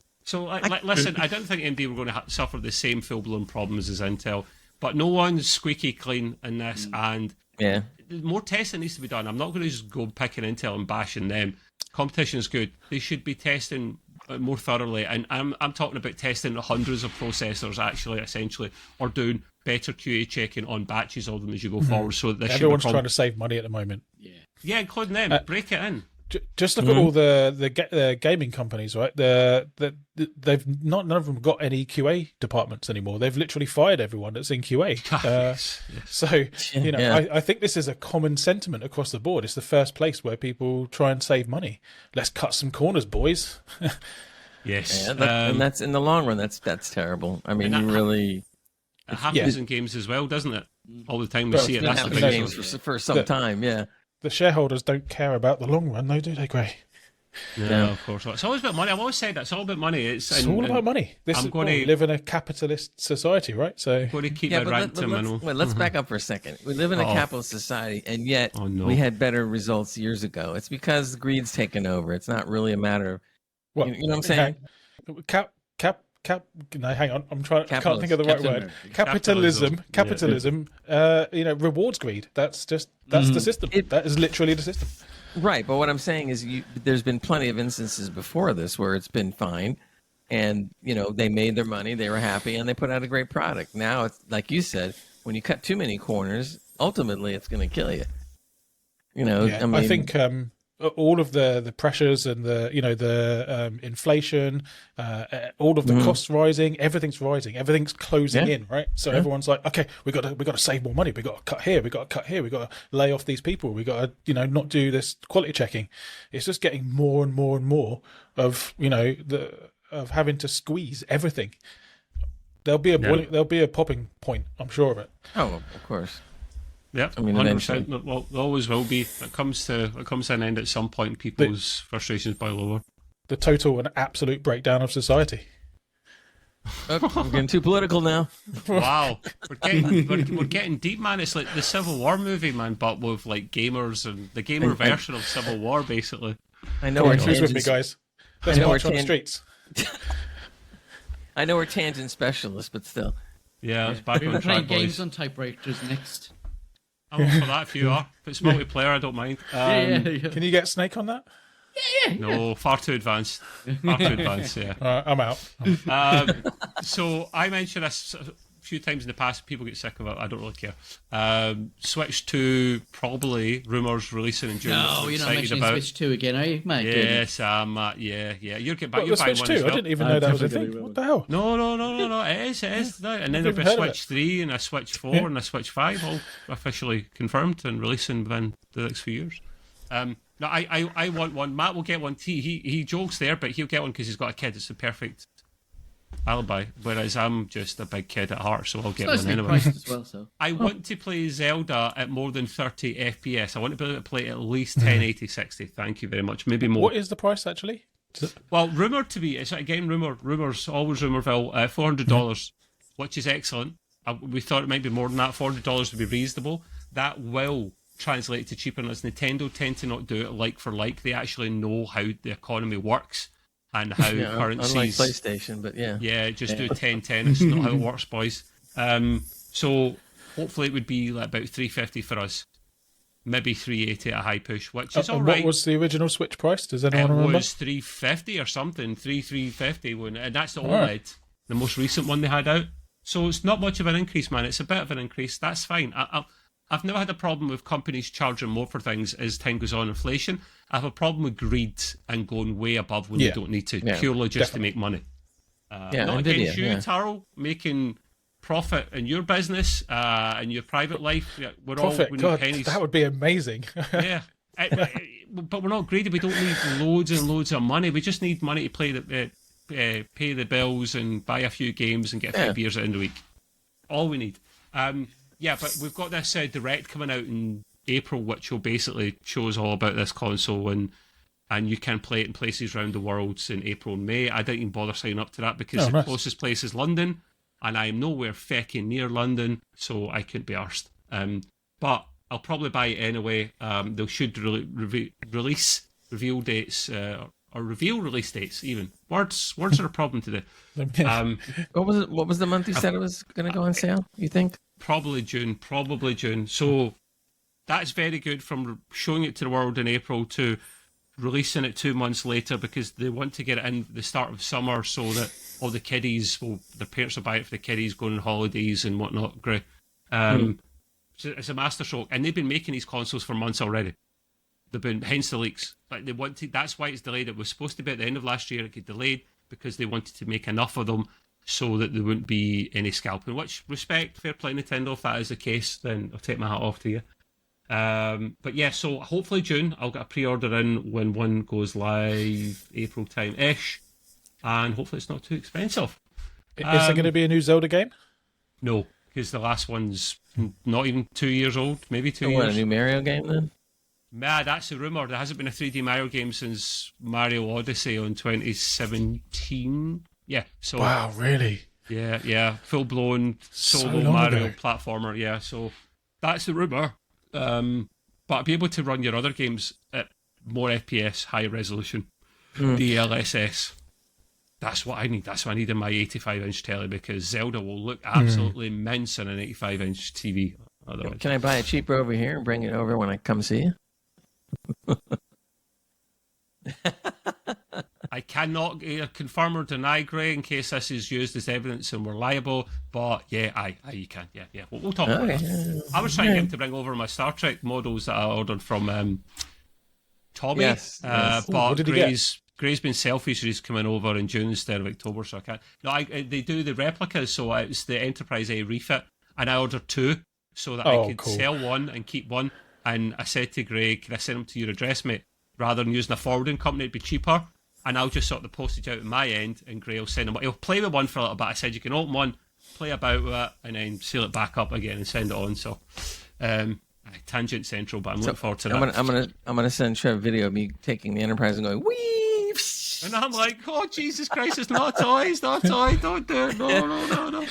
Listen, I don't think AMD were going to suffer the same full-blown problems as Intel, but no one's squeaky clean in this, and more testing needs to be done. I'm not going to just go picking Intel and bashing them. Competition is good. They should be testing more thoroughly, and I'm talking about testing hundreds of processors actually, essentially, or doing better QA checking on batches of them as you go forward. So that everyone's trying to save money at the moment. Yeah, including them. Break it in. Just look at all the gaming companies, right? They've none of them got any QA departments anymore. They've literally fired everyone that's in QA. Yes. So I think this is a common sentiment across the board. It's the first place where people try and save money. Let's cut some corners, boys. Yes, and that's in the long run. That's terrible. I mean, really. It happens in games as well, doesn't it? All the time we see it. That's the big games for some time. Yeah. The shareholders don't care about the long run, though, do they, Gray? No, of course not. It's always about money. I've always said that. It's all about money. It's all about money. We live in a capitalist society, right? So got to keep it right to minimal. Let's back up for a second. We live in a capitalist society, and yet we had better results years ago. It's because greed's taken over. It's not really a matter of you know what I'm saying? No, hang on. I can't think of the right word. Capitalism. Rewards greed. That's the system. That is literally the system. Right, but what I'm saying is, there's been plenty of instances before this where it's been fine, and they made their money, they were happy, and they put out a great product. Now it's like you said, when you cut too many corners, ultimately it's going to kill you. I think all of the pressures and the inflation, all of the costs rising, everything's rising, everything's closing in, right? So everyone's like, okay, we got to save more money, we got to cut here, we got to cut here, we got to lay off these people, we got to not do this quality checking. It's just getting more and more and more of of having to squeeze everything. There'll be a popping point, I'm sure of it. Oh, of course. Yep, 100%. Well, there always will be. It comes to an end at some point. People's frustrations boil over. The total and absolute breakdown of society. I'm getting too political now. Wow, we're getting deep, man. It's like the Civil War movie, man, but with like gamers and the gamer version of Civil War, basically. I know. Who's with me, guys? Let's march on the streets. I know we're tangent specialists, but still. Yeah, it's back We're on playing track, games boys. on typewriters next. I'm up for that if you are. If it's multiplayer, I don't mind. Can you get Snake on that? No, far too advanced. Far too advanced, yeah. I'm out. So I mentioned this a few times in the past. People get sick of it. I don't really care. Switch 2, probably, rumours releasing in June. No, you're not mentioning Switch 2 again, are you? My goodness. Yes, yeah. You're getting back. What, You're the buying Switch one 2? as well. I didn't even know that was a thing. What the hell? No. It is. No. And then there'll be a Switch 3 and a Switch 4 and a Switch 5, all officially confirmed and releasing within the next few years. No, I want one. Matt will get one. He jokes there, but he'll get one because he's got a kid. It's the perfect alibi. Whereas I'm just a big kid at heart, so I'll get one anyway. As well, so. I want to play Zelda at more than 30 FPS. I want to be able to play at least 1080 60. Thank you very much. Maybe more. What is the price actually? Well, rumoured to be, it's again rumours, always rumourville, $400, which is excellent. We thought it might be more than that. $400 would be reasonable. That will translate to cheaper, as Nintendo tend to not do it like for like. They actually know how the economy works and how currencies. Unlike PlayStation, but yeah, just do 10-10. It's not how it works, boys. So hopefully it would be like about $350 for us, maybe $380 at a high push, which is all right. What was the original Switch price? Does anyone remember? It was $350 or something, $350, and that's the OLED, the most recent one they had out. So it's not much of an increase, man. It's a bit of an increase. That's fine. I've never had a problem with companies charging more for things as time goes on. Inflation. I have a problem with greed and going way above when you don't need to, purely just to make money. Not Nvidia, against you, Taro, making profit in your business and your private life. Yeah, we're Profit, all God, pennies. that would be amazing. Yeah. But we're not greedy. We don't need loads and loads of money. We just need money to pay the bills and buy a few games and get a few beers at the end of the week. All we need. But we've got this Direct coming out in April, which will basically show us all about this console, and you can play it in places around the world in April and May. I didn't even bother signing up to that because the closest place is London, and I am nowhere fecking near London, so I couldn't be arsed. But I'll probably buy it anyway. They should release reveal dates or reveal release dates. Even words are a problem today. What was the month you said it was going to go on sale? You think? Probably June. So that's very good, from showing it to the world in April to releasing it 2 months later, because they want to get it in the start of summer so that all the kiddies, their parents will buy it for the kiddies going on holidays and whatnot. Great. So it's a masterstroke, and they've been making these consoles for months already. hence the leaks. Like they wanted, that's why it's delayed. It was supposed to be at the end of last year. It got delayed because they wanted to make enough of them so that there wouldn't be any scalping. Which, respect, fair play Nintendo. If that is the case, then I'll take my hat off to you. But yeah, so hopefully June I'll get a pre-order in when one goes live April time ish, and hopefully it's not too expensive. Is there going to be a new Zelda game? No, because the last one's not even 2 years old, maybe 2 What, years. a new Mario game then? Nah, that's the rumour. There hasn't been a 3D Mario game since Mario Odyssey in 2017. Yeah, so Wow, really? yeah, full blown solo long Mario ago. platformer. Yeah, so that's the rumour. But I'll be able to run your other games at more FPS, high resolution, DLSS. That's what I need. That's what I need in my 85-inch telly, because Zelda will look absolutely immense on an 85-inch TV. Otherwise. Can I buy it cheaper over here and bring it over when I come see you? I cannot confirm or deny, Gray, in case this is used as evidence and we're liable. But yeah, you can. Yeah. We'll talk about that. I was trying to get him to bring over my Star Trek models that I ordered from Tommy. Yes. But what did he get? Gray's been selfish. He's coming over in June instead of October, so I can't. No, they do the replicas, so it's the Enterprise A refit, and I ordered 2 so that I could sell one and keep one. And I said to Gray, "Can I send them to your address, mate? Rather than using a forwarding company, it'd be cheaper." And I'll just sort the postage out at my end, and Gray will send them. He'll play with one for a little bit. I said you can open one, play about with it, and then seal it back up again and send it on. So, tangent central, but I'm looking forward to that. I'm gonna send Trev a video of me taking the Enterprise and going wee. And I'm like, oh Jesus Christ, it's not a toy, don't do it, no.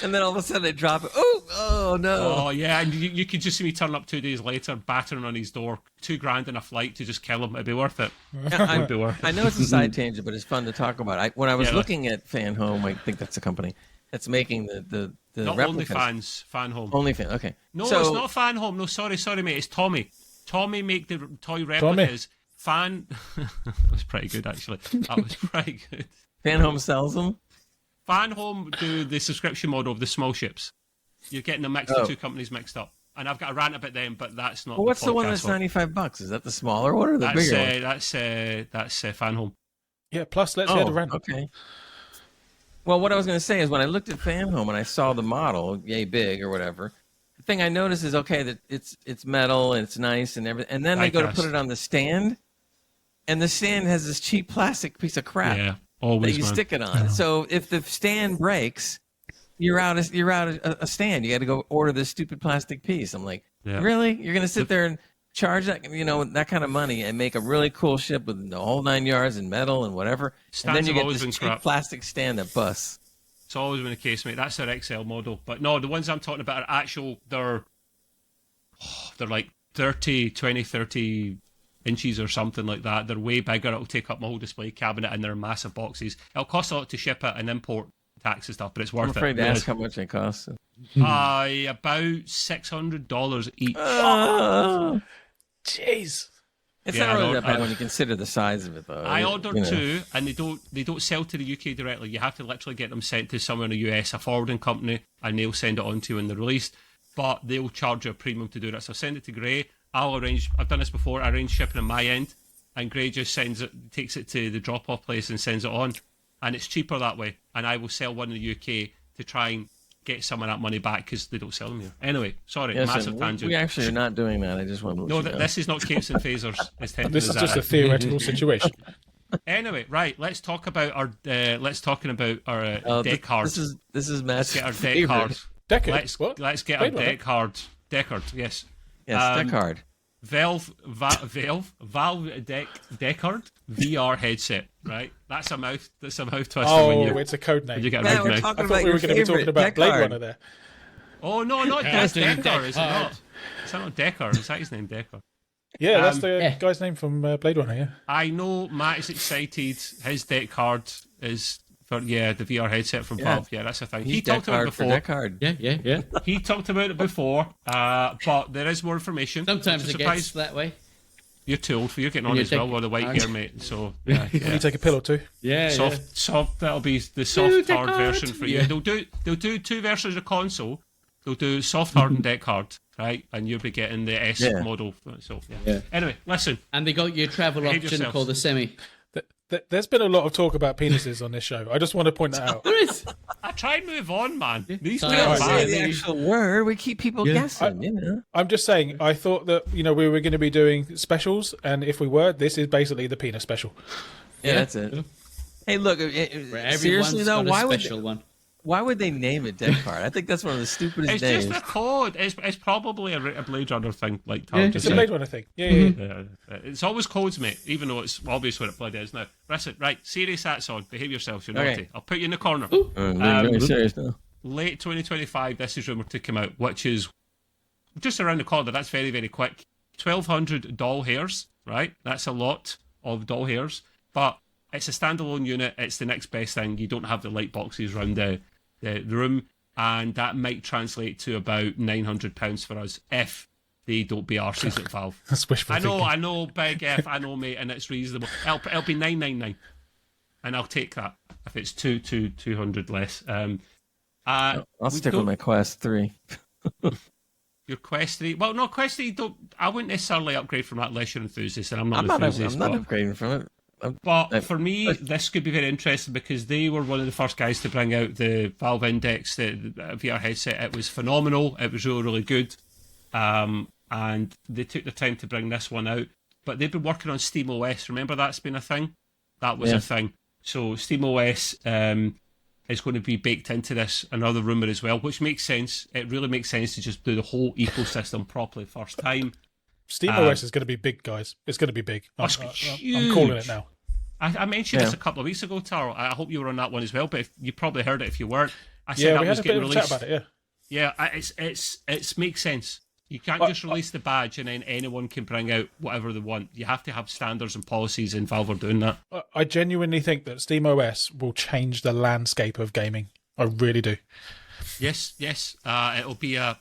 And then all of a sudden they drop it. Oh no. Oh yeah, and you could just see me turn up 2 days later, battering on his door, $2,000 in a flight to just kill him. It'd be worth it. It'd be worth it. I know it's a side tangent, but it's fun to talk about. When I was looking at Fan Home, I think that's a company that's making the not replicas. OnlyFans, Fan Home. OnlyFans, okay. No, so, it's not Fan Home. No, sorry, mate. It's Tommy. Tommy make the toy replicas. Fan. That was pretty good, actually. That was pretty good. Fan Home sells them? Fan Home do the subscription model of the small ships. You're getting the the 2 companies mixed up. And I've got a rant about them, but that's not. Well, what's the one that's $95? Is that the smaller one or the bigger one? That's Fan Home. Yeah, plus let's hear the rant. Okay. Well, what I was going to say is when I looked at Fan Home and I saw the model, yay big or whatever, the thing I noticed is, okay, that it's metal and it's nice and everything. And then they go to put it on the stand, and the stand has this cheap plastic piece of crap always, that you stick it on. So if the stand breaks, you're out a stand. You got to go order this stupid plastic piece. I'm like, really? You're going to sit there and charge that, that kind of money and make a really cool ship with the whole 9 yards and metal and whatever, and then you get this cheap plastic stand that busts. It's always been the case, mate. That's their XL model. But no, the ones I'm talking about are actual. They're like 30 inches or something like that. They're way bigger. It'll take up my whole display cabinet, and they're massive boxes. It'll cost a lot to ship it and import tax and stuff, but it's worth it. I'm afraid to ask how much they cost. About $600 each. Jeez. It's not really that bad when you consider the size of it, though. I ordered 2, and they don't sell to the UK directly. You have to literally get them sent to somewhere in the US, a forwarding company, and they'll send it on to you when they're released. But they'll charge you a premium to do that. So send it to Gray. I've done this before. I arrange shipping on my end, and Gray just takes it to the drop-off place and sends it on, and it's cheaper that way. And I will sell one in the UK to try and get some of that money back because they don't sell them here. Anyway, sorry, massive tangent. We actually are not doing that. I just want to let you know. This is not capes and phasers. This is just a theoretical situation. Anyway, right. Let's talk about our deck cards. This is Matt's Let's get our deck favorite. cards. Deckhard. Let's get our deck card. Deckhard, yes. Yes, Deckhard. Valve Deckhard VR headset, right? That's a mouth twister. It's a code name. You get a Man, big we're mouth. talking I about thought we were going to be talking about Blade Deckhard. Runner there. Oh no, not that's doing Deckhard, is it Deckhard. not? Is that not Deckhard? Is that his name, Deckhard? Yeah, that's the guy's name from Blade Runner, yeah. I know Matt is excited. His deck card is for the VR headset from Valve. Yeah, that's a thing. He's He talked about it before. Deckhard. Yeah. He talked about it before, but there is more information. Sometimes I'm it gets that way. You're too old for you're getting on You as well take- with the white hair, mate. So yeah. Can you take a pill or two? Yeah, Soft. That'll be the soft Deckard. hard version for you. They'll do 2 versions of console. They'll do soft hard and deck hard, right? And you'll be getting the S model. So yeah. Anyway, listen. And they got your travel Behave option yourselves. called the Semi. There's been a lot of talk about penises on this show. I just want to point that out. There is. I try and move on, man. These Sorry. two are Right. Say bad. the actual word. We keep people guessing. I'm just saying, I thought that, we were going to be doing specials, and if we were, this is basically the penis special. Yeah, that's it. Hey, look. Seriously though, why would they name it Deckhard? I think that's one of the stupidest It's names. just a code. It's probably a Blade Runner thing, like Tom It's just a said. Blade Runner thing. Yeah. It's always codes, mate, even though it's obvious what it bloody is now. Listen, right, serious hats on. Behave yourselves, you're naughty. Okay. I'll put you in the corner. Very serious now. Late 2025, this is rumoured to come out, which is just around the corner. That's very, very quick. 1,200 doll hairs, right? That's a lot of doll hairs, but it's a standalone unit. It's the next best thing. You don't have the light boxes around the room, and that might translate to about £900 for us if they don't be arses at Valve. That's wishful thinking. I know, big F, I know, mate, and it's reasonable. It'll be $999, and I'll take that if it's 200 less. I'll stick with my Quest 3. Your Quest 3. Well, no, Quest 3, I wouldn't necessarily upgrade from that unless you're enthusiast, and I'm not I'm an not enthusiast. upgrading from it. But for me, this could be very interesting because they were one of the first guys to bring out the Valve Index, the VR headset. It was phenomenal. It was really, really good. And they took the time to bring this one out. But they've been working on SteamOS. Remember that's been a thing? That was a thing. So SteamOS is going to be baked into this, another rumour as well, which makes sense. It really makes sense to just do the whole ecosystem properly first time. SteamOS is going to be big, guys. It's going to be big. I'm calling it now. I mentioned this a couple of weeks ago, Taro. I hope you were on that one as well, but you probably heard it if you weren't. I said that we was had a bit getting of a released. chat about it, Yeah, it makes sense. You can't just release the badge and then anyone can bring out whatever they want. You have to have standards and policies, and Valve are doing that. I genuinely think that SteamOS will change the landscape of gaming. I really do. Yes. It'll be a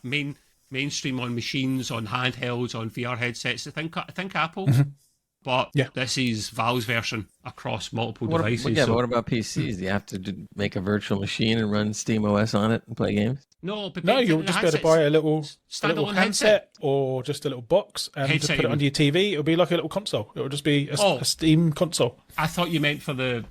mainstream on machines, on handhelds, on VR headsets. I think Apple, but this is Valve's version across multiple devices. But what about PCs? Do you have to make a virtual machine and run SteamOS on it and play games? No, you'll just be able to buy a little standalone handset or just a little box and just put it under your TV. It'll be like a little console. It'll just be a Steam console. I thought you meant for the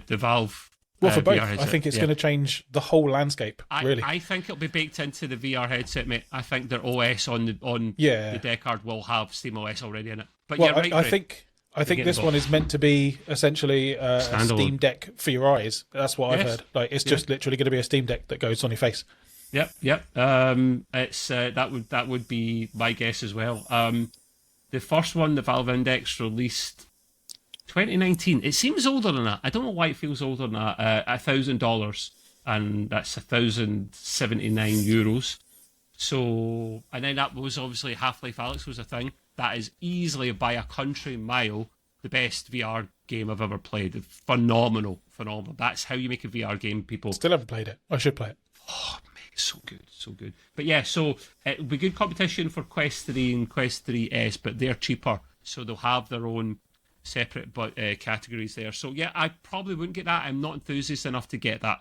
Valve. Well, for both, VR headset. I think it's going to change the whole landscape. Really, I think it'll be baked into the VR headset, mate. I think their OS on the Deckhard will have SteamOS already in it. But you're right, I think this one is meant to be essentially a Steam Deck for your eyes. That's what I've heard. Like it's just literally going to be a Steam Deck that goes on your face. Yep. It's that would be my guess as well. The first one, the Valve Index, released 2019. It seems older than that. I don't know why it feels older than that. $1,000, and that's 1,079 euros. So, and then that was obviously Half-Life Alyx was a thing. That is easily by a country mile the best VR game I've ever played. Phenomenal. That's how you make a VR game, people. Still haven't played it. I should play it. Oh, mate, so good. But yeah, so it'll be good competition for Quest 3 and Quest 3S, but they're cheaper, so they'll have their own separate categories there. So yeah, I probably wouldn't get that. I'm not enthusiast enough to get that,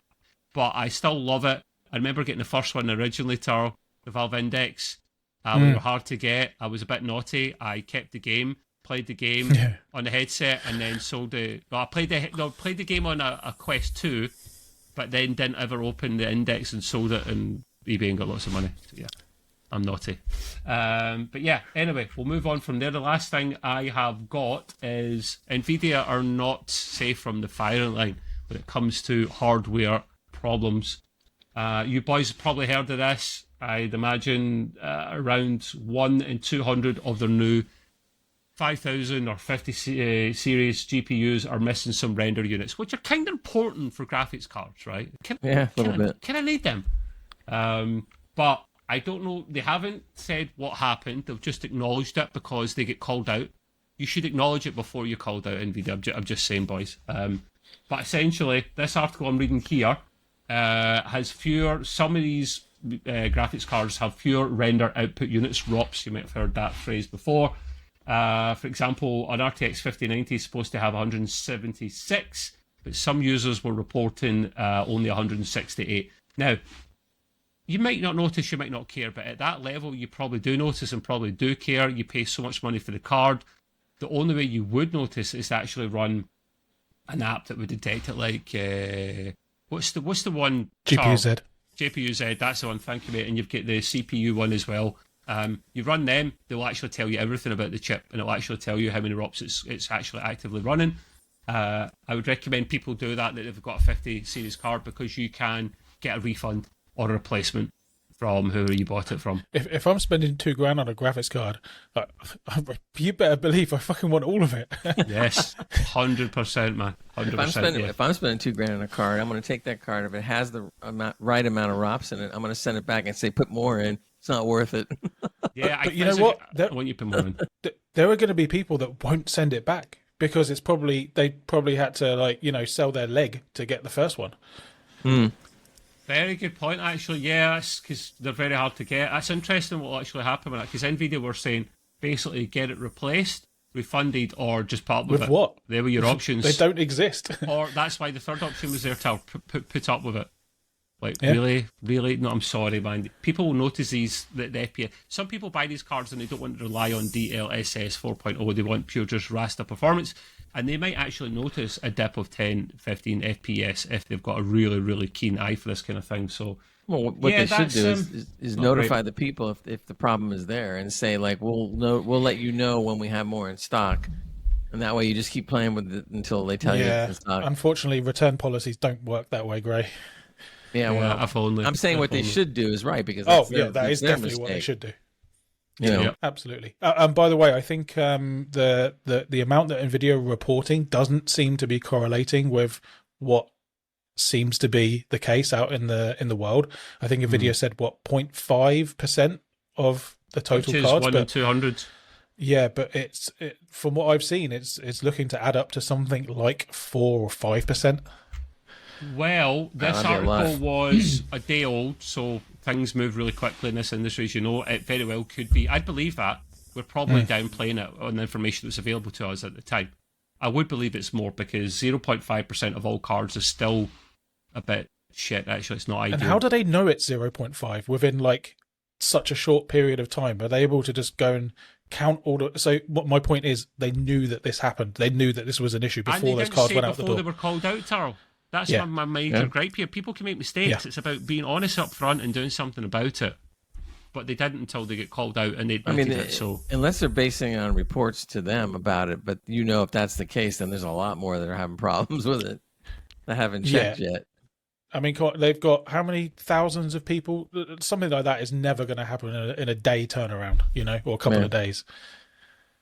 but I still love it. I remember getting the first one originally, Taro, the Valve Index. We were hard to get. I was a bit naughty. I kept the game, played the game on the headset, and then sold it. I played the game on a Quest 2, but then didn't ever open the Index and sold it on eBay and got lots of money. So yeah, I'm naughty. But yeah, anyway, we'll move on from there. The last thing I have got is Nvidia are not safe from the firing line when it comes to hardware problems. You boys have probably heard of this. I'd imagine around 1 in 200 of their new 5000 or 50 series GPUs are missing some render units, which are kind of important for graphics cards, right? A little bit. Can I need them? But I don't know. They haven't said what happened. They've just acknowledged it because they get called out. You should acknowledge it before you called out Nvidia. I'm just saying, boys. But essentially, this article I'm reading here has fewer. Some of these graphics cards have fewer render output units, ROPs. You might have heard that phrase before. For example, an RTX 5090 is supposed to have 176, but some users were reporting only 168. Now, you might not notice, you might not care, but at that level, you probably do notice and probably do care. You pay so much money for the card. The only way you would notice is to actually run an app that would detect it, like what's the one? GPU-Z. GPU-Z, that's the one. Thank you, mate. And you've got the CPU one as well. You run them, they'll actually tell you everything about the chip, and it'll actually tell you how many ROPS it's actually actively running. I would recommend people do that if they've got a 50 series card, because you can get a refund or a replacement from whoever you bought it from. If I'm spending $2,000 on a graphics card, you better believe I fucking want all of it. Yes, 100%, man. 100%. If I'm spending $2,000 on a card, I'm going to take that card. If it has the right amount of ROPS in it, I'm going to send it back and say, put more in. It's not worth it. Yeah, but you know what? I want you to put more in. There are going to be people that won't send it back because they probably had to sell their leg to get the first one. Very good point, actually. Yeah, that's because they're very hard to get. That's interesting what will actually happen with that, because Nvidia were saying basically get it replaced, refunded, or just part with it. What? They were your options. They don't exist. Or that's why the third option was there to put up with it. Really? No, I'm sorry, man. People will notice the FPS. Some people buy these cards and they don't want to rely on DLSS 4.0. They want pure just raster performance. And they might actually notice a dip of 10, 15 FPS if they've got a really, really keen eye for this kind of thing. So, well, what they should do is notify the people if the problem is there, and say, like, we'll let you know when we have more in stock. And that way you just keep playing with it until they tell you it's in stock. Unfortunately, return policies don't work that way, Gray. Yeah, well, if only. I'm saying what they should do is right, because that is definitely mistake. what they should do. Yeah, absolutely. And by the way, I think the amount that Nvidia are reporting doesn't seem to be correlating with what seems to be the case out in the world. I think Nvidia said 0.5% of the total Which is cards, 1 in 200. Yeah, but from what I've seen, it's looking to add up to something like 4 or 5%. Well, this article was a day old, so things move really quickly in this industry, as you know. It very well could be. I'd believe that. We're probably downplaying it on the information that was available to us at the time. I would believe it's more, because 0.5% of all cards is still a bit shit, actually. It's not ideal. And how do they know it's 0.5 within, such a short period of time? Are they able to just go and count all the... So what my point is, they knew that this happened. They knew that this was an issue before those cards went out the door. They were called out, Taro. That's my major gripe here. People can make mistakes. Yeah. It's about being honest up front and doing something about it. But they didn't until they get called out, and they admitted it. So unless they're basing it on reports to them about it, but if that's the case, then there's a lot more that are having problems with it that haven't checked yet. I mean, they've got how many thousands of people? Something like that is never going to happen in a day turnaround, or a couple of days.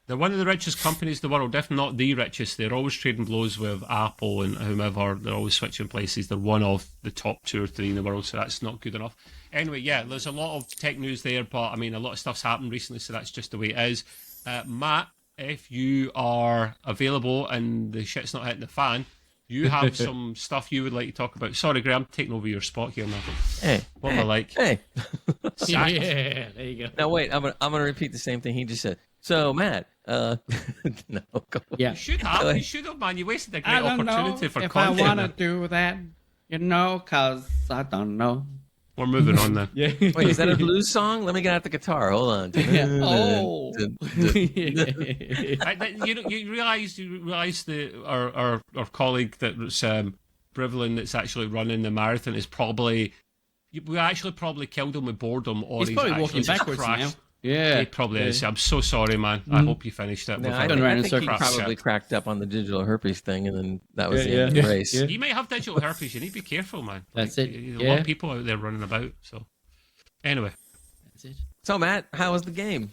They're one of the richest companies in the world, if not the richest. They're always trading blows with Apple and whomever. They're always switching places. They're one of the top 2 or 3 in the world, so that's not good enough. Anyway, there's a lot of tech news there, but I mean, a lot of stuff's happened recently, so that's just the way it is. Matt, if you are available and the shit's not hitting the fan, you have some stuff you would like to talk about. Sorry, Graham, I'm taking over your spot here now. Hey, what am I like? Hey, there you go. Now wait, I'm gonna repeat the same thing he just said. So Matt, no, go yeah, you should have, man. You wasted a great opportunity for if content. I want to do that, cause I don't know. We're moving on then. Yeah. Wait, is that a blues song? Let me get out the guitar. Hold on. Yeah. Oh. You realize our colleague that was Brivlin that's actually running the marathon is probably killed him with boredom, or he's probably walking backwards crashed. now. Yeah, he probably is. I'm so sorry, man. I hope you finished it. No, I think he probably cracked up on the digital herpes thing, and then that was the end of the race. Yeah. You might have digital herpes. You need to be careful, man. That's it. There's a lot of people out there running about. So, anyway. That's it. So, Matt, how was the game?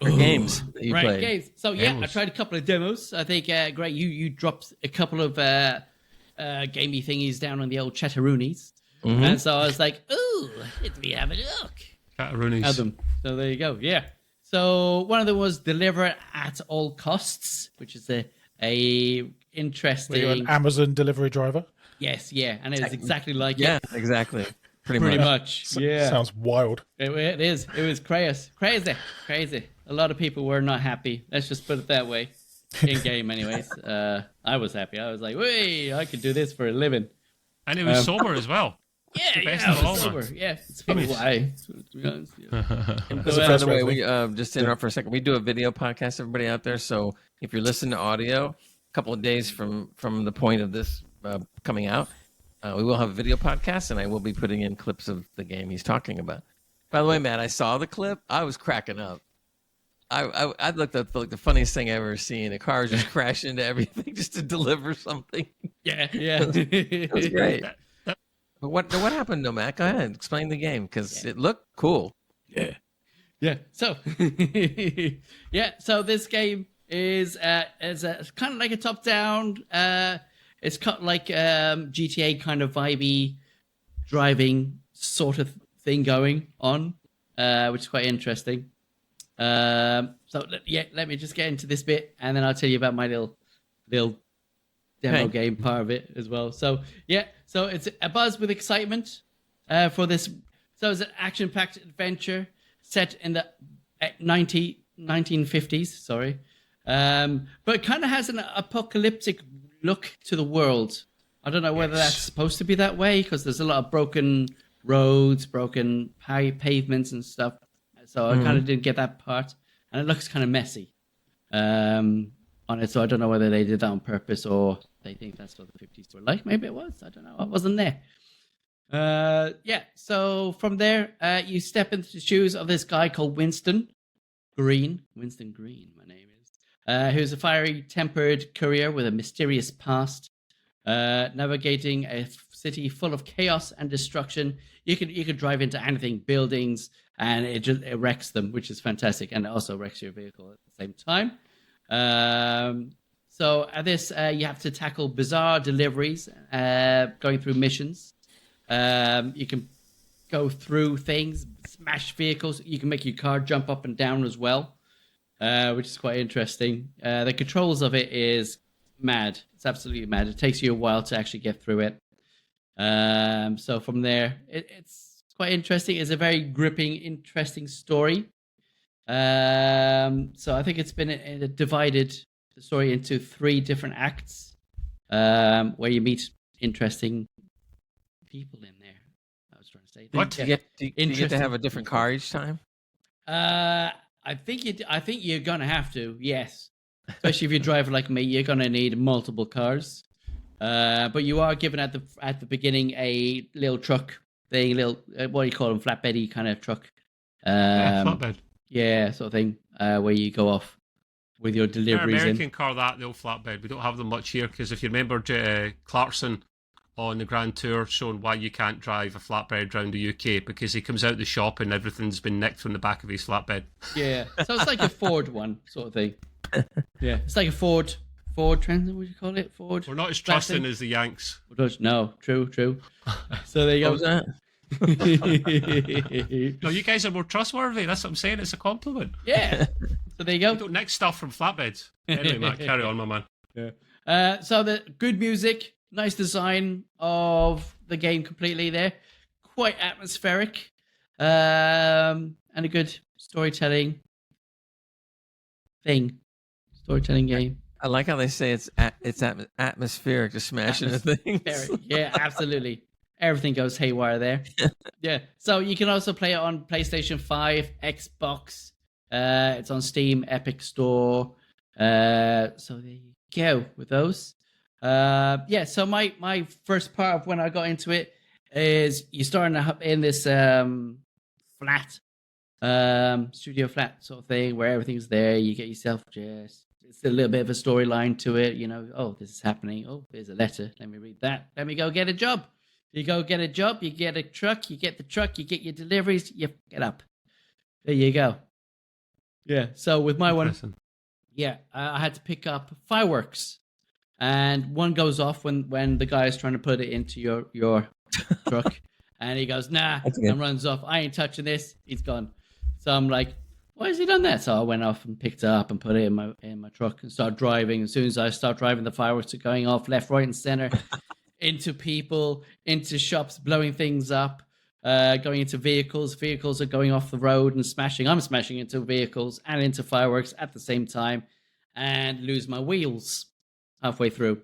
Or games that you played? Games. So, I tried a couple of demos. I think, Greg, you dropped a couple of gamey thingies down on the old Chatteroonies. Mm-hmm. And so I was like, ooh, let me have a look. Chatteroonies. So there you go. Yeah. So one of them was deliver at all costs, which is a interesting. Were you an Amazon delivery driver? Yes. Yeah. And it was exactly like it. Yeah, exactly. Pretty much. Yeah. Sounds wild. It is. It was crazy. A lot of people were not happy. Let's just put it that way. In game, anyways. I was happy. I was like, "Wait, I could do this for a living." And it was sober as well. Yeah, best yeah, of all, it's man. over. Yeah, it's probably why. To be honest, yeah. And That's the by first the way, way. we just to interrupt for a second. We do a video podcast, everybody out there. So if you're listening to audio, a couple of days from the point of this coming out, we will have a video podcast, and I will be putting in clips of the game he's talking about. By the way, Matt, I saw the clip. I was cracking up. I looked at the funniest thing I've ever seen. A car just crashed into everything just to deliver something. Yeah, yeah. It was great. But what happened, no, Matt? Go ahead, explain the game because it looked cool. Yeah. So, so this game is kind of like a top-down. It's kind of like GTA kind of vibey driving sort of thing going on, which is quite interesting. Let me just get into this bit, and then I'll tell you about my little demo game part of it as well. So it's a buzz with excitement for this. So it's an action-packed adventure set in the 1950s. Sorry, but it kind of has an apocalyptic look to the world. I don't know whether that's supposed to be that way because there's a lot of broken roads, broken pavements and stuff. So I kind of didn't get that part, and it looks kind of messy on it. So I don't know whether they did that on purpose or they think that's what the 50s were like. Maybe it was. I don't know. I wasn't there. So from there, you step into the shoes of this guy called Winston Green. Winston Green, my name is. Who's a fiery tempered courier with a mysterious past, navigating a city full of chaos and destruction. You could drive into anything, buildings, and it wrecks them, which is fantastic, and it also wrecks your vehicle at the same time. So at this, you have to tackle bizarre deliveries, going through missions. You can go through things, smash vehicles. You can make your car jump up and down as well, which is quite interesting. The controls of it is mad. It's absolutely mad. It takes you a while to actually get through it. So from there, it's quite interesting. It's a very gripping, interesting story. So I think it's been divided the story into 3 different acts, where you meet interesting people in there. I was trying to say. What? Do you get to have a different car each time? I think you're gonna have to. Yes, especially if you drive like me, you're gonna need multiple cars. But you are given at the beginning a little truck thing, what do you call them, flatbeddy kind of truck. Flatbed. Yeah, sort of thing, where you go off with your Our deliveries American in. car, the old flatbed. We don't have them much here because if you remember Clarkson on the Grand Tour showing why you can't drive a flatbed around the UK because he comes out the shop and everything's been nicked from the back of his flatbed. Yeah, so it's like a Ford one sort of thing. Yeah, it's like a Ford Transit. What do you call it? Ford. We're not as trusting as the Yanks. No, true. So there you go. What was that? No, you guys are more trustworthy. That's what I'm saying. It's a compliment. Yeah. So there you go. We don't nick stuff from flatbeds. Anyway, Matt, carry on, my man. Yeah. So the good music, nice design of the game completely there, quite atmospheric, and a good storytelling game. I like how they say it's atmospheric, just smashing the things. Yeah, absolutely. Everything goes haywire there. Yeah. So you can also play it on PlayStation 5, Xbox. It's on Steam, Epic Store. So there you go with those. So my first part of when I got into it is you starting in this flat, studio flat sort of thing where everything's there. You get yourself dressed. It's a little bit of a storyline to it. You know, oh, this is happening. Oh, there's a letter. Let me read that. Let me go get a job. You go get a job, you get a truck, you get the truck, you get your deliveries, you get up. There you go. Yeah, so with my one, I had to pick up fireworks. And one goes off when the guy is trying to put it into your truck. And he goes, nah, and runs off. I ain't touching this. He's gone. So I'm like, why has he done that? So I went off and picked it up and put it in my truck and started driving. As soon as I start driving, the fireworks are going off left, right, and center. Into people, into shops, blowing things up, going into vehicles. Vehicles are going off the road and smashing. I'm smashing into vehicles and into fireworks at the same time and lose my wheels halfway through.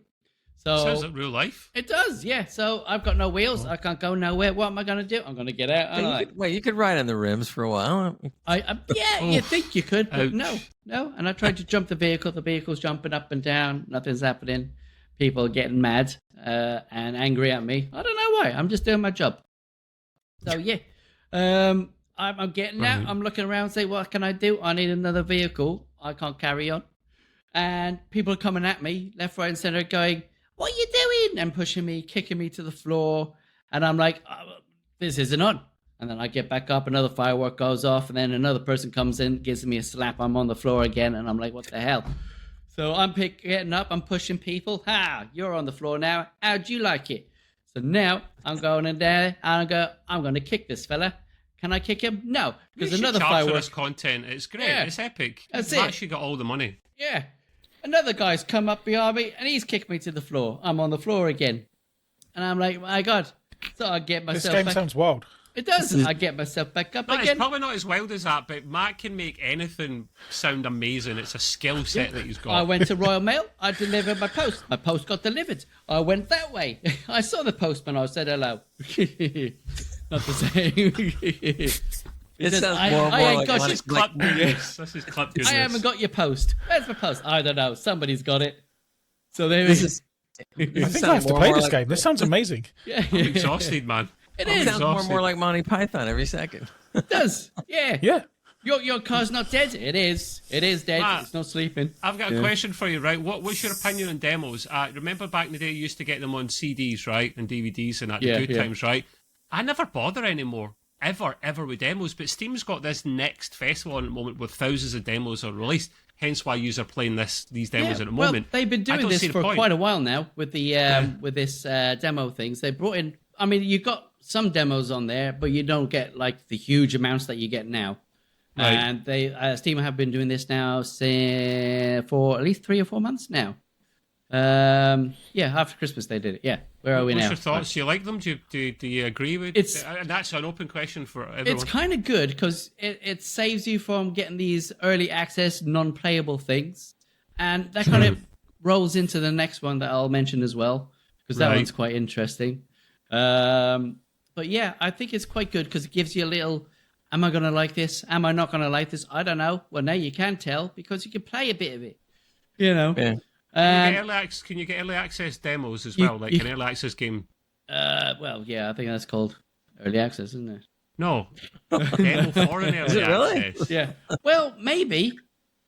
So sounds like real life. it does, yeah. So I've got no wheels. I can't go nowhere. What am I going to do? I'm going to get out. Hey, you could ride on the rims for a while. Yeah, you think you could, but Ouch. no. And I tried to jump the vehicle. The vehicle's jumping up and down. Nothing's happening. People are getting mad and angry at me. I don't know why. I'm just doing my job. So yeah, I'm getting out. I'm looking around, say, what can I do? I need another vehicle. I can't carry on. And people are coming at me, left, right, and center, going, "What are you doing?" And pushing me, kicking me to the floor. And I'm like, oh, this isn't on. And then I get back up, another firework goes off, and then another person comes in, gives me a slap. I'm on the floor again, and I'm like, what the hell? So I'm getting up, I'm pushing people. You're on the floor now. How'd you like it? So now I'm going in there, and I'm going to kick this fella. Can I kick him? No, because another charge firework. for this content. It's great. Yeah. It's epic. That's You've it. actually got all the money. Yeah. Another guy's come up behind me and he's kicked me to the floor. I'm on the floor again. And I'm like, my God. So I get This myself game back. sounds wild. It does. I get myself back up No, it's again. probably not as wild as that, but Matt can make anything sound amazing. It's a skill set that he's got. I went to Royal Mail. I delivered my post. My post got delivered. I went that way. I saw the postman. I said hello. Not the same. It says, sounds I- more and I more ain't like got one- shit. Club goodness. This is club goodness. I haven't got your post. Where's my post? I don't know. Somebody's got it. So there This it is. I think I have to play this game. This sounds amazing. Yeah. I'm exhausted, man. It I'm is. Sounds more and exhausted. more like Monty Python every second. It does. Yeah. Yeah. Your car's not dead. It is. It is dead. Matt. It's not sleeping. I've got a question for you, right? What's your opinion on demos? Remember back in the day, you used to get them on CDs, right, and DVDs, and at the Yeah, good yeah. times, right? I never bother anymore, ever with demos. But Steam's got this next festival on at the moment where thousands of demos are released. Hence why you are playing these demos at the well, moment. they've been I doing don't this see the for point. quite a while now with the with this demo things. They brought in. I mean, you got some demos on there, but you don't get like the huge amounts that you get now. Right. And they Steam have been doing this now for at least 3 or 4 months now. Yeah, after Christmas they did it. Yeah, where are we What's now? your thoughts? Do you like them? Do you agree with? It's- and that's an open question for everyone. It's kind of good because it saves you from getting these early access non-playable things, and that kind of rolls into the next one that I'll mention as well because that Right. one's quite interesting. But yeah, I think it's quite good because it gives you a little. Am I going to like this? Am I not going to like this? I don't know. Well, now you can tell because you can play a bit of it. You know. Yeah. Can you get early access demos as You- well, like you- an early access game? Well, yeah, I think that's called early access, isn't it? No, demo for an early it really? access. Yeah. Well, maybe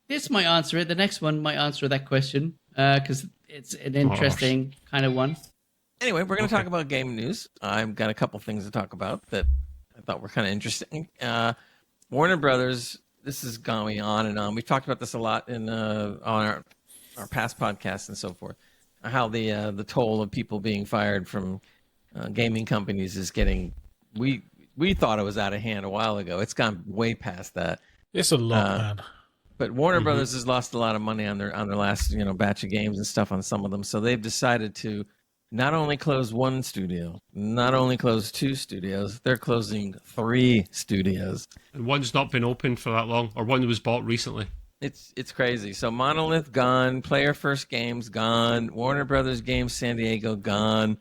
this might answer it. The next one might answer that question because it's an interesting kind of one. Anyway, we're going to talk about game news. I've got a couple things to talk about that I thought were kind of interesting. Warner Brothers, this is going on and on. We've talked about this a lot on our past podcasts and so forth. How the toll of people being fired from gaming companies is getting. We thought it was out of hand a while ago. It's gone way past that. It's a lot, man. But Warner Brothers has lost a lot of money on their last batch of games and stuff on some of them. So they've decided to not only close one studio, not only close 2 studios, they're closing 3 studios. And one's not been open for that long, or one was bought recently. It's crazy. So Monolith gone, Player First Games gone, Warner Brothers Games San Diego gone.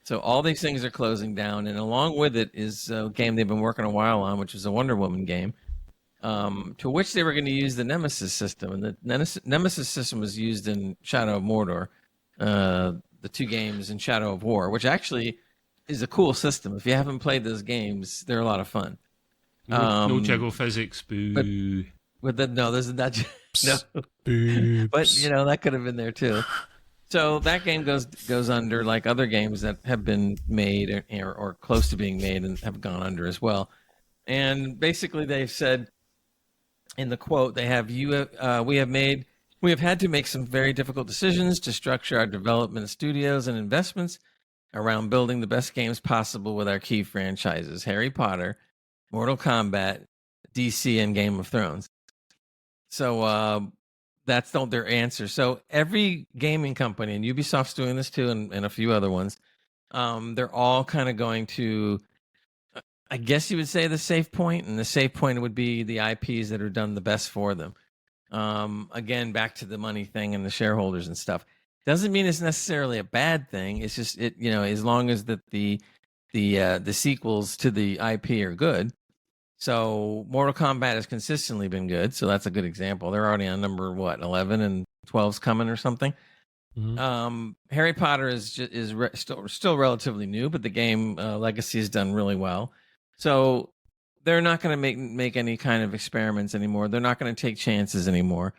So all these things are closing down, and along with it is a game they've been working a while on, which is a Wonder Woman game, to which they were going to use the Nemesis system. And the Nemesis system was used in Shadow of Mordor, the 2 games in Shadow of War, which actually is a cool system. If you haven't played those games, they're a lot of fun. No jiggle physics, boo. With the no, there's not. No, Boobs. but that could have been there too. So that game goes under like other games that have been made or close to being made and have gone under as well. And basically, they've said in the quote they have we have had to make some very difficult decisions to structure our development studios and investments around building the best games possible with our key franchises: Harry Potter, Mortal Kombat, DC, and Game of Thrones. So that's not their answer. So every gaming company, and Ubisoft's doing this too, and a few other ones, they're all kind of going to, I guess you would say, the safe point, and the safe point would be the IPs that are done the best for them. Again, back to the money thing and the shareholders and stuff. Doesn't mean it's necessarily a bad thing. It's just as long as that the sequels to the IP are good. So Mortal Kombat has consistently been good. So that's a good example. They're already on number 11 and 12's coming or something. Harry Potter is still relatively new, but the game Legacy has done really well. So they're not going to make any kind of experiments anymore. They're not going to take chances anymore.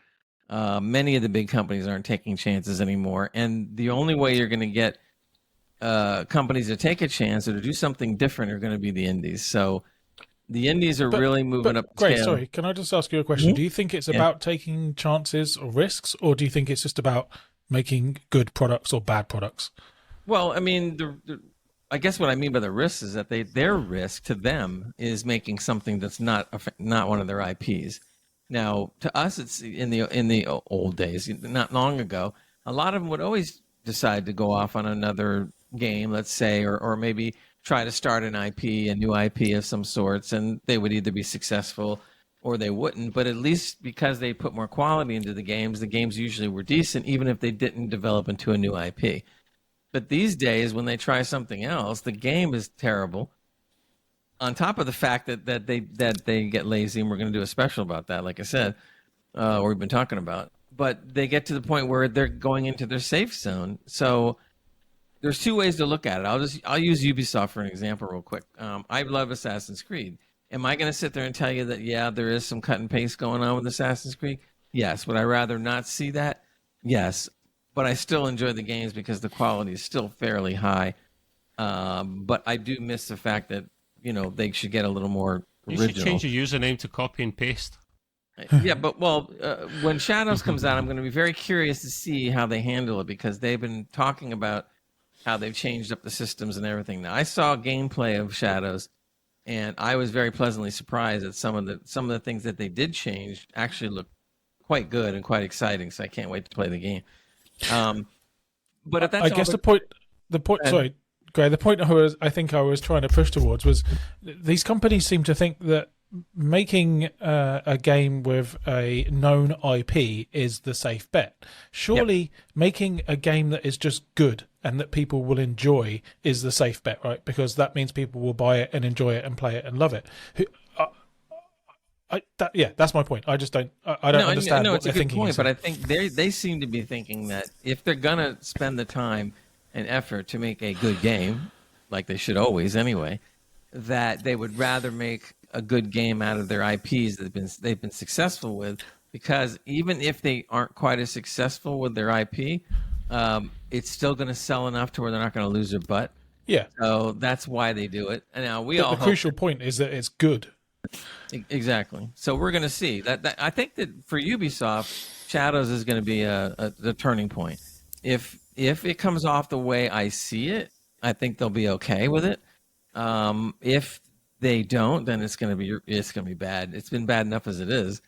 Many of the big companies aren't taking chances anymore, and the only way you're going to get companies to take a chance or to do something different are going to be the indies. So the indies are really moving up. Great, scale. sorry. Can I just ask you a question? Do you think it's about taking chances or risks, or do you think it's just about making good products or bad products? Well, I mean, I guess what I mean by the risks is that their risk to them is making something that's not one of their IPs. Now, to us, it's in the old days, not long ago, a lot of them would always decide to go off on another game, let's say, or maybe try to start an IP, a new IP of some sorts, and they would either be successful or they wouldn't. But at least because they put more quality into the games usually were decent, even if they didn't develop into a new IP. But these days, when they try something else, the game is terrible. On top of the fact that they get lazy, and we're going to do a special about that, like I said, or we've been talking about. But they get to the point where they're going into their safe zone. So there's two ways to look at it. I'll use Ubisoft for an example real quick. I love Assassin's Creed. Am I going to sit there and tell you that, yeah, there is some cut and paste going on with Assassin's Creed? Yes. Would I rather not see that? Yes. But I still enjoy the games because the quality is still fairly high. But I do miss the fact that, they should get a little more original. You should change your username to copy and paste. Yeah, but when Shadows comes out, I'm going to be very curious to see how they handle it, because they've been talking about how they've changed up the systems and everything. Now, I saw gameplay of Shadows, and I was very pleasantly surprised that some of the things that they did change actually look quite good and quite exciting. So I can't wait to play the game. But if that's the point. Sorry, Greg. The point I think I was trying to push towards was these companies seem to think that making a game with a known IP is the safe bet. Surely making a game that is just good and that people will enjoy is the safe bet, right? Because that means people will buy it and enjoy it and play it and love it. That's my point. I just don't. I don't understand what they're thinking. But I think they seem to be thinking that if they're gonna spend the time and effort to make a good game, like they should always anyway, that they would rather make a good game out of their IPs that they've been successful with, because even if they aren't quite as successful with their IP, it's still going to sell enough to where they're not going to lose their butt. Yeah. So that's why they do it. And now the crucial point is that it's good. Exactly. So we're going to see that. I think that for Ubisoft, Shadows is going to be the turning point. If it comes off the way I see it, I think they'll be okay with it. If they don't, then it's going to be bad. It's been bad enough as it is,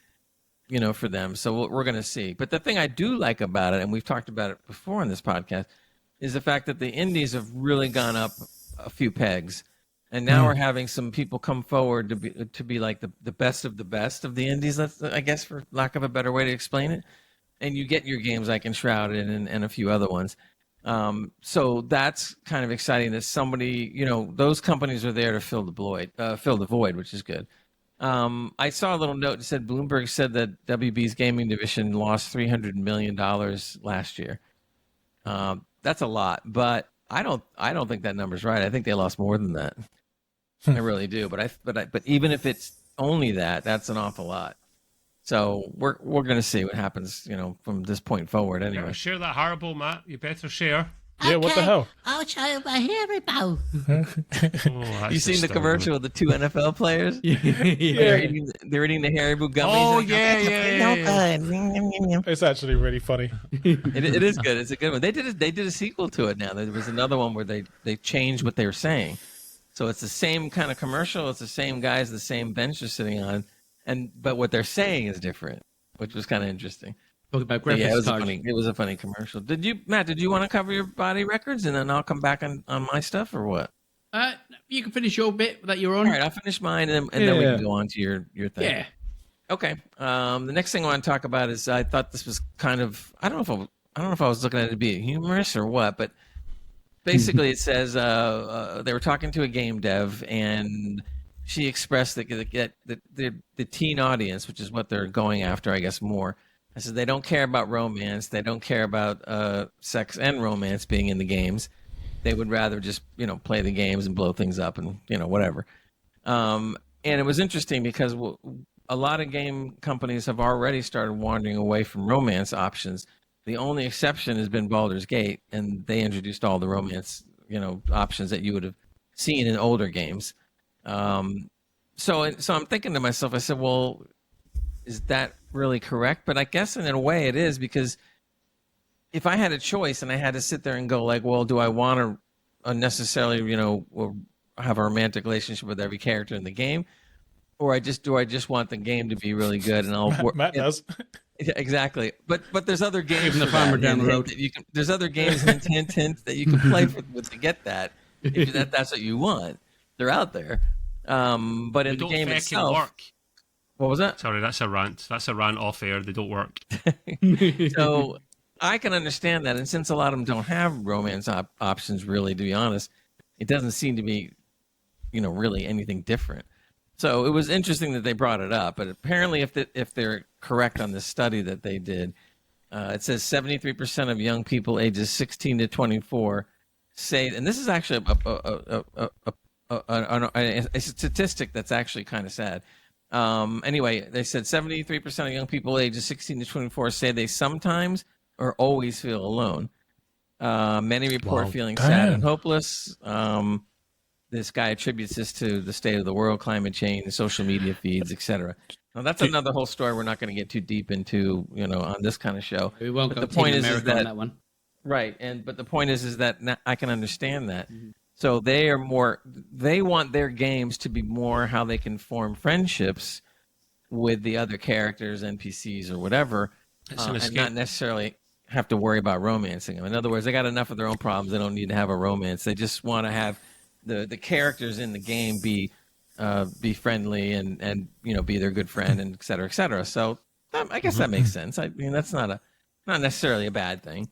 for them. So we're going to see. But the thing I do like about it, and we've talked about it before in this podcast, is the fact that the indies have really gone up a few pegs. And now we're having some people come forward to be like the best of the indies, I guess, for lack of a better way to explain it. And you get your games like Enshrouded and a few other ones. So that's kind of exciting that somebody, those companies are there to fill the void, which is good. I saw a little note that said Bloomberg said that WB's gaming division lost $300 million last year. That's a lot, but I don't think that number's right. I think they lost more than that. I really do. But even if it's only that, that's an awful lot. So we're going to see what happens, from this point forward. Anyway, share that horrible, Matt. You better share. Yeah, okay. What the hell? I'll show you my hairy bow. You seen the commercial with the two NFL players? Yeah. They're eating the Haribo gummies. Oh, yeah. It's actually really funny. It is good. It's a good one. They did a sequel to it now. There was another one where they changed what they were saying. So it's the same kind of commercial. It's the same guys, the same bench they're sitting on, but what they're saying is different, which was kind of interesting. Talk about graphics it was a funny commercial. Matt, did you want to cover your body records and then I'll come back on my stuff, or what? You can finish your bit that you're on. All right, I'll finish mine and then we can go on to your thing. Yeah. Okay. The next thing I want to talk about is I thought this was kind of, I don't know if I don't know if I was looking at it to be humorous or what, but basically it says they were talking to a game dev, and she expressed that the teen audience, which is what they're going after, I guess, more. I said they don't care about romance. They don't care about sex and romance being in the games. They would rather just, play the games and blow things up and, whatever. And it was interesting because a lot of game companies have already started wandering away from romance options. The only exception has been Baldur's Gate, and they introduced all the romance, options that you would have seen in older games. So I'm thinking to myself, I said, well, is that really correct? But I guess in a way it is, because if I had a choice and I had to sit there and go like, well, do I want to unnecessarily, have a romantic relationship with every character in the game, or do I just want the game to be really good? And Matt does. Exactly, but there's other games. Even the farmer down the road. There's other games, hint, that you can play with to get that. If that's what you want, they're out there. But in the game itself, work. What was that? Sorry, that's a rant. That's a rant off air. They don't work. So I can understand that, and since a lot of them don't have romance options, really, to be honest, it doesn't seem to be, really anything different. So it was interesting that they brought it up, but apparently, if they're correct on this study that they did, it says 73% of young people ages 16 to 24 say, and this is actually a statistic that's actually kind of sad. Anyway, they said 73% of young people ages 16 to 24 say they sometimes or always feel alone. Many report feeling sad and hopeless. This guy attributes this to the state of the world, climate change, social media feeds, etc. Now that's another whole story we're not going to get too deep into, on this kind of show. We won't but go the point is that, on that one. Right, but the point is that I can understand that. Mm-hmm. So they want their games to be more how they can form friendships with the other characters, NPCs or whatever, and not necessarily have to worry about romancing them. In other words, they got enough of their own problems. They don't need to have a romance. They just want to have the characters in the game be friendly and be their good friend, and et cetera, et cetera. So I guess that makes sense. I mean, that's not necessarily a bad thing.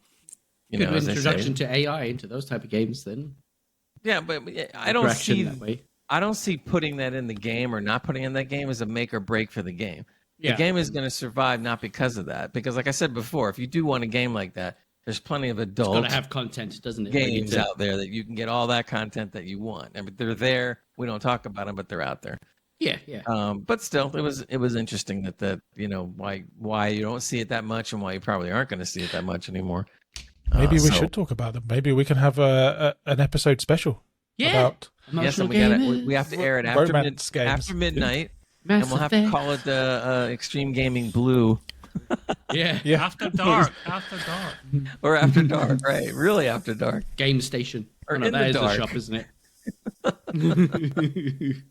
Good introduction to AI into those type of games, then. Yeah, but I don't see putting that in the game or not putting in that game as a make or break for the game. Yeah. The game is going to survive not because of that. Because like I said before, if you do want a game like that, there's plenty of adult it's got to have content, doesn't it? Games out there that you can get all that content that you want. I mean, they're there. We don't talk about them, but they're out there. Yeah. But still, it was interesting that why you don't see it that much and why you probably aren't going to see it that much anymore. Maybe we should talk about them. Maybe we can have an episode special. Yeah. About yes, and we have to air it after midnight, and we'll have to call it the Extreme Gaming Blue. Yeah. After dark. Or after dark, right? Really after dark. Game station. Or no, in that the is dark. the shop, isn't it?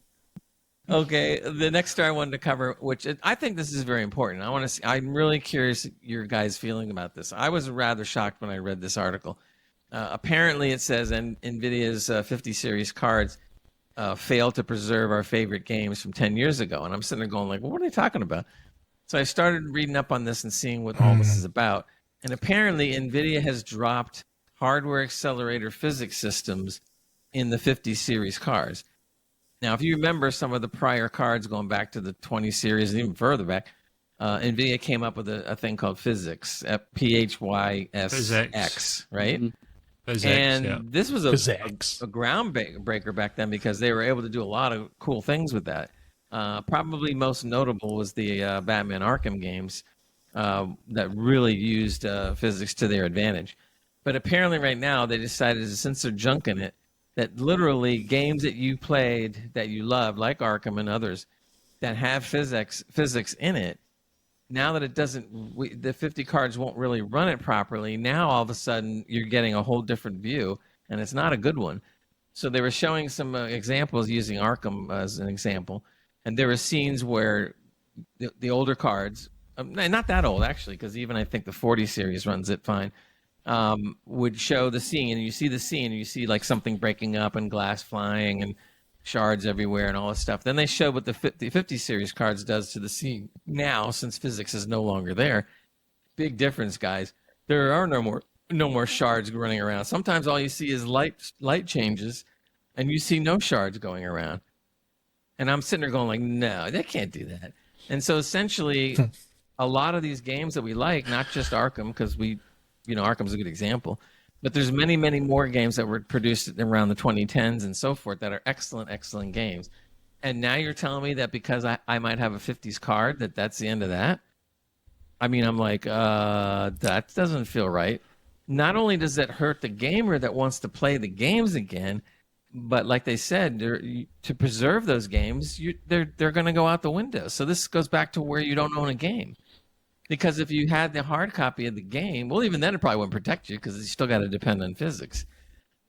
Okay, the next story I wanted to cover, which I think this is very important. I'm really curious your guys' feeling about this. I was rather shocked when I read this article. Apparently, it says Nvidia's 50 series cards failed to preserve our favorite games from 10 years ago, and I'm sitting there going like, well, what are they talking about? So I started reading up on this and seeing what all this is about. And apparently, Nvidia has dropped hardware accelerator physics systems in the 50 series cards. Now, if you remember some of the prior cards going back to the 20 series and even further back, NVIDIA came up with a thing called physics, PHYSX, right? Mm-hmm. Physics, and this was a groundbreaker back then because they were able to do a lot of cool things with that. Probably most notable was the Batman Arkham games that really used physics to their advantage. But apparently right now they decided, since they're junking it, that literally games that you played that you loved, like Arkham and others, that have physics in it, now that it doesn't, the 50 cards won't really run it properly. Now all of a sudden you're getting a whole different view, and it's not a good one. So they were showing some examples using Arkham as an example, and there were scenes where the older cards, not that old actually, because even I think the 40 series runs it fine, would show the scene, and you see the scene, and you see like something breaking up and glass flying and shards everywhere and all this stuff. Then they show what the 50 series cards does to the scene now, since physics is no longer there. Big difference, guys. there are no more shards running around. Sometimes all you see is light changes, and you see no shards going around. And I'm sitting there going like, no, they can't do that. And so essentially, a lot of these games that we like, not just Arkham, because Arkham's a good example, but there's many, many more games that were produced around the 2010s and so forth that are excellent, excellent games. And now you're telling me that because I might have a 50s card, that's the end of that? I mean, I'm like, that doesn't feel right. Not only does that hurt the gamer that wants to play the games again, but like they said, to preserve those games, they're going to go out the window. So this goes back to where you don't own a game. Because if you had the hard copy of the game, well, even then it probably wouldn't protect you because you still got to depend on physics.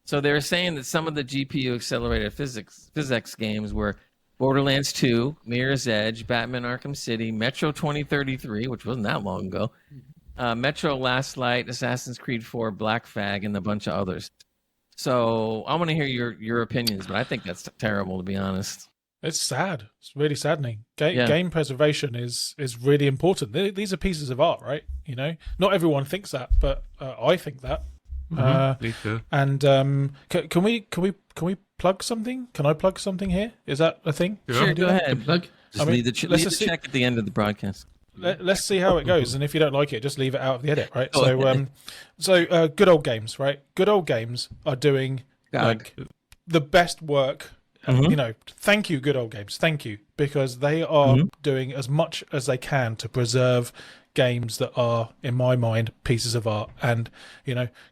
So they're saying that some of the GPU accelerated physics games were Borderlands 2, Mirror's Edge, Batman Arkham City, Metro 2033, which wasn't that long ago, Metro Last Light, Assassin's Creed 4, Black Flag, and a bunch of others. So I want to hear your opinions, but I think that's terrible, to be honest. It's sad. It's really saddening. Game preservation is really important. These are pieces of art, right? Not everyone thinks that, but I think that. Me too. And can we plug something? Can I plug something here? Is that a thing? Sure, go ahead. Plug. Just leave the check at the end of the broadcast. Let's see how it goes, and if you don't like it, just leave it out of the edit, right? So Good Old Games, right? Good Old Games are doing the best work. Thank you, Good Old Games. Thank you, because they are doing as much as they can to preserve games that are, in my mind, pieces of art. And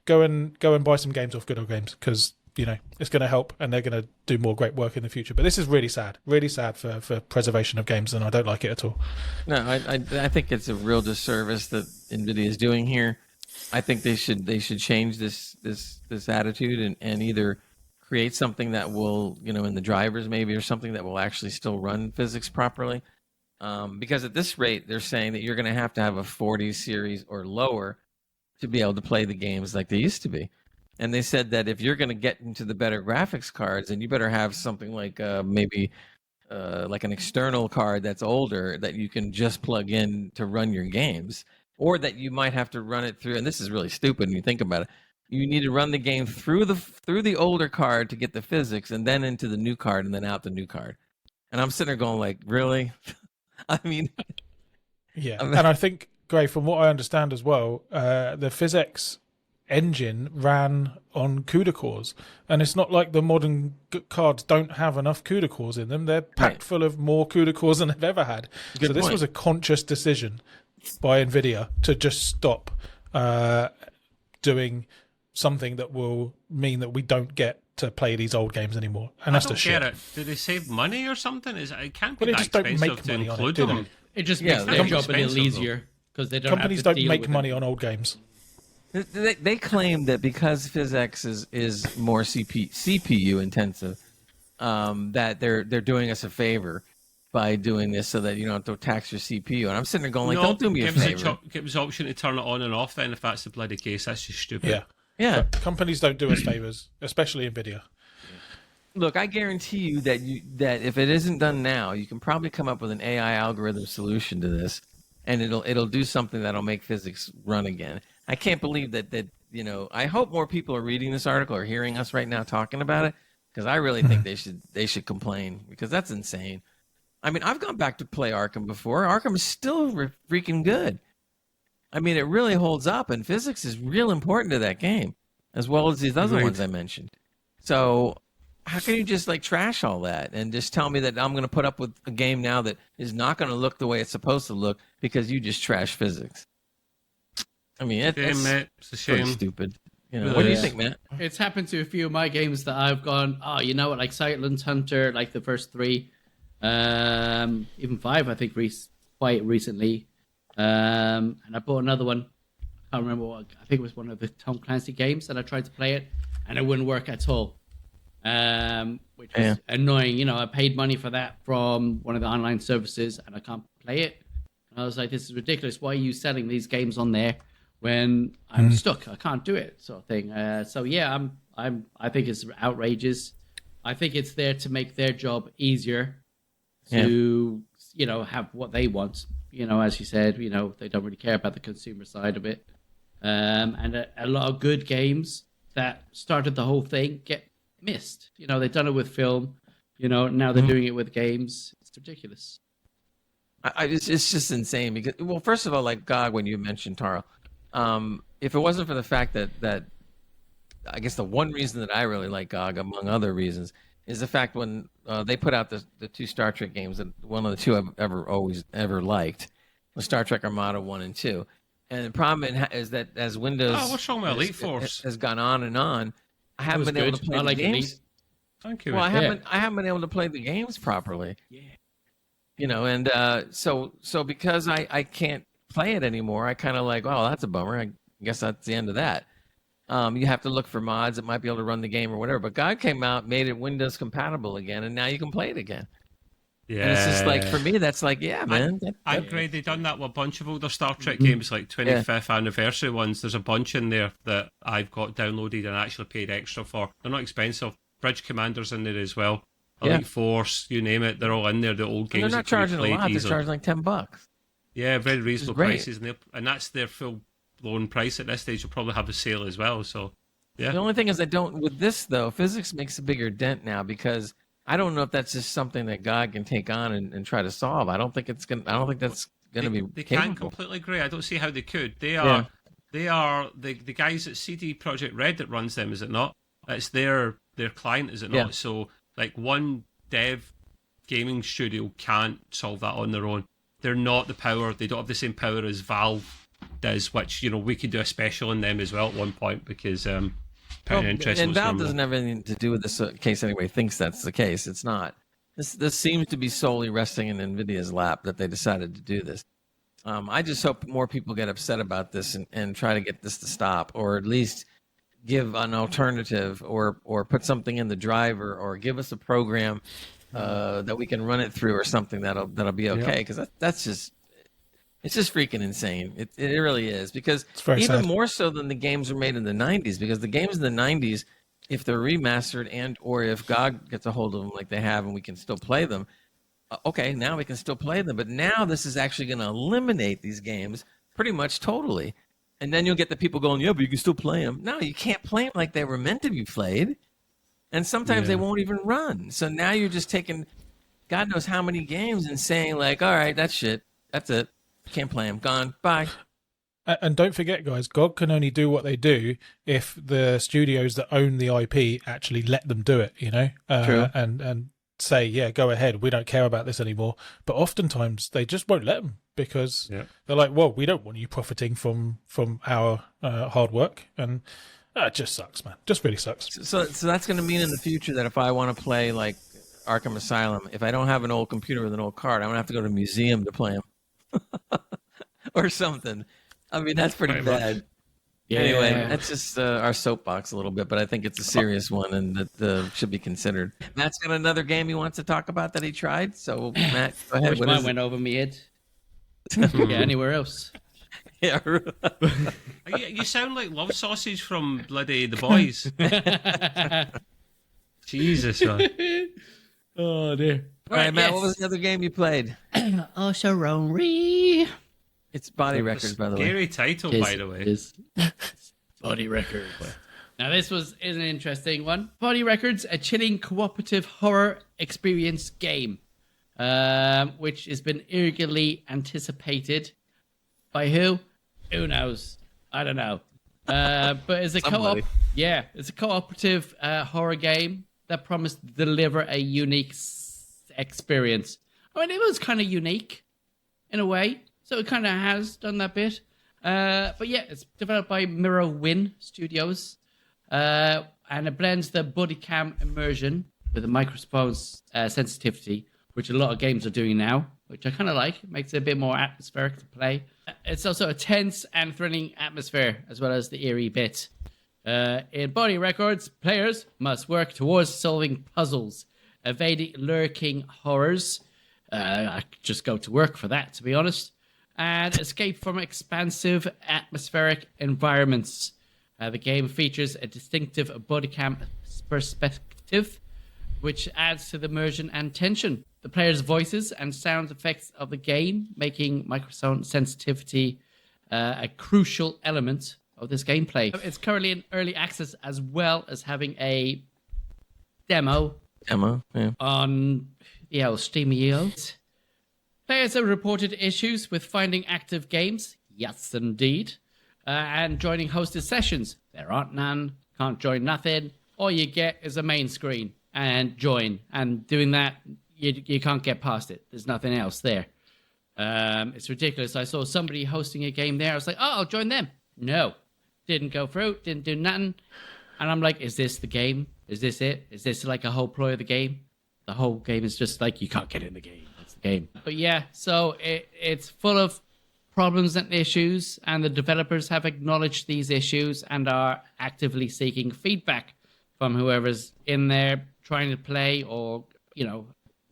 go and buy some games off Good Old Games because it's going to help, and they're going to do more great work in the future. But this is really sad for preservation of games, and I don't like it at all. No, I think it's a real disservice that Nvidia is doing here. I think they should change this attitude and either create something that will, in the drivers maybe, or something that will actually still run physics properly. Because at this rate, they're saying that you're going to have a 40 series or lower to be able to play the games like they used to be. And they said that if you're going to get into the better graphics cards, then you better have something like maybe like an external card that's older that you can just plug in to run your games, or that you might have to run it through. And this is really stupid when you think about it. You need to run the game through the older card to get the physics, and then into the new card, and then out the new card. And I'm sitting there going like, really? I mean, yeah. And I think, Gray, from what I understand as well, the physics engine ran on CUDA cores, and it's not like the modern cards don't have enough CUDA cores in them. They're packed full of more CUDA cores than they've ever had. So this was a conscious decision by Nvidia to just stop doing something that will mean that we don't get to play these old games anymore, and that's the shit. I don't get it. Do they save money or something? It can't be they that just don't expensive make to money include on it, them. It just makes their job a little easier because they don't. Companies have to don't make money it. on old games. They claim that because physics is more CPU intensive, that they're doing us a favor by doing this so that you don't have to tax your CPU. And I'm sitting there going, don't do me a favor. Give us the option to turn it on and off then if that's the bloody case. That's just stupid. Yeah. But companies don't do us favors, especially Nvidia. Look, I guarantee you that if it isn't done now, you can probably come up with an AI algorithm solution to this, and it'll do something that'll make physics run again. I can't believe that I hope more people are reading this article or hearing us right now talking about it, because I really think they should complain, because that's insane. I mean, I've gone back to play Arkham before. Arkham is still freaking good. I mean, it really holds up, and physics is real important to that game, as well as these other ones I mentioned. So how can you just trash all that and just tell me that I'm going to put up with a game now that is not going to look the way it's supposed to look because you just trash physics? I mean, it's a shame. Pretty stupid. What do you think, Matt? It's happened to a few of my games that I've gone, you know what, like Silent Hunter, like the first 3, even 5, I think, quite recently. And I bought another one. I can't remember what. I think it was one of the Tom Clancy games, and I tried to play it, and it wouldn't work at all. Which was annoying. I paid money for that from one of the online services, and I can't play it. And I was like, this is ridiculous. Why are you selling these games on there when I'm stuck? I can't do it, sort of thing. So yeah, I think it's outrageous. I think it's there to make their job easier to have what they want. As you said, they don't really care about the consumer side of it. And a lot of good games that started the whole thing get missed. They've done it with film. Now they're doing it with games. It's ridiculous. It's just insane because, well, first of all, like GOG, when you mentioned Taro, if it wasn't for the fact that I guess the one reason that I really like GOG, among other reasons, is the fact when they put out the 2 Star Trek games, that one of the 2 I've ever liked was Star Trek Armada 1 and 2. And the problem is that as Windows what's wrong with Elite Force has gone on, I haven't been able to play the games. Elite. Thank you. Well, I haven't been able to play the games properly. Yeah. And so because I can't play it anymore, I kind of like, oh, that's a bummer. I guess that's the end of that. You have to look for mods that might be able to run the game or whatever. But GOG came out, made it Windows compatible again, and now you can play it again. Yeah. And it's just like, for me, that's like, yeah, man. I agree. They've done that with a bunch of older Star Trek games, like 25th anniversary ones. There's a bunch in there that I've got downloaded and actually paid extra for. They're not expensive. Bridge Commander's in there as well. Elite Force, you name it, they're all in there. The old games. And they're not charging a lot. They're charging like $10. Yeah, very reasonable prices, and that's their full-blown price at this stage. You'll probably have a sale as well. So, yeah. The only thing is, with this though, physics makes a bigger dent now because I don't know if that's just something that GOG can take on and try to solve. I don't think that's gonna be. They capable. can't completely agree. I don't see how they could. They are the guys at CD Projekt Red that runs them, is it not? It's their client, is it not? Yeah. So like one dev gaming studio can't solve that on their own. They're not the power. They don't have the same power as Valve does, which we could do a special on them as well at one point because and Valve doesn't have anything to do with this case anyway. Thinks that's the case. It's not. This seems to be solely resting in Nvidia's lap that they decided to do this. I just hope more people get upset about this and try to get this to stop, or at least give an alternative, or put something in the driver, or give us a program that we can run it through, or something that'll be okay. Because that's just, it's just freaking insane. It really is, because even sad. more so than the games were made in the 90s, because the games in the 90s, if they're remastered and or if GOG gets a hold of them like they have and we can still play them, okay, now we can still play them. But now this is actually going to eliminate these games pretty much totally. And then you'll get the people going, yeah, but you can still play them. No, you can't play them like they were meant to be played. And sometimes they won't even run. So now you're just taking God knows how many games and saying like, all right, that's shit. That's it. Can't play them. Gone. Bye. And don't forget, guys, GOG can only do what they do if the studios that own the IP actually let them do it, True. And say, yeah, go ahead. We don't care about this anymore. But oftentimes they just won't let them because they're like, well, we don't want you profiting from our hard work. And it just sucks, man. Just really sucks. So that's going to mean in the future that if I want to play like Arkham Asylum, if I don't have an old computer with an old card, I'm going to have to go to a museum to play them or something. I mean, that's pretty bad. Yeah. Anyway, that's just our soapbox a little bit, but I think it's a serious one and that should be considered. Matt's got another game he wants to talk about that he tried. So, Matt, go ahead. Which mine went over me head. Yeah, anywhere else. Yeah. You sound like Love Sausage from bloody The Boys. Jesus, man. Oh, dear. All right, Matt, what was the other game you played? Oh, Sharonry. It's Body Records, by the way. Scary title, by the way. Body Records. Now, this is an interesting one. Body Records, a chilling cooperative horror experience game, which has been eagerly anticipated by who? Who knows? I don't know. But it's a co-op. Yeah, it's a cooperative horror game that promised to deliver a unique experience. I mean, it was kind of unique in a way. So it kind of has done that bit. But yeah, it's developed by Mirrorwind Studios. And it blends the body cam immersion with the microphone's sensitivity, which a lot of games are doing now, which I kind of like. It makes it a bit more atmospheric to play. It's also a tense and thrilling atmosphere, as well as the eerie bit. In Body Records, players must work towards solving puzzles, evading lurking horrors. I could just go to work for that, to be honest. And escape from expansive atmospheric environments. The game features a distinctive bodycam perspective, which adds to the immersion and tension. The player's voices and sound effects of the game, making microphone sensitivity a crucial element of this gameplay. It's currently in early access as well as having a demo Yeah. on Steam.io. Players have reported issues with finding active games. Yes, indeed. And joining hosted sessions. There aren't none. Can't join nothing. All you get is a main screen and join. And doing that, you can't get past it. There's nothing else there. It's ridiculous. I saw somebody hosting a game there. I was like, oh, I'll join them. No. Didn't go through. Didn't do nothing. And I'm like, is this the game? Is this it? Is this like a whole ploy of the game? The whole game is just like, you can't get in the game. That's the game. But yeah, so it's full of problems and issues, and the developers have acknowledged these issues and are actively seeking feedback from whoever's in there trying to play or,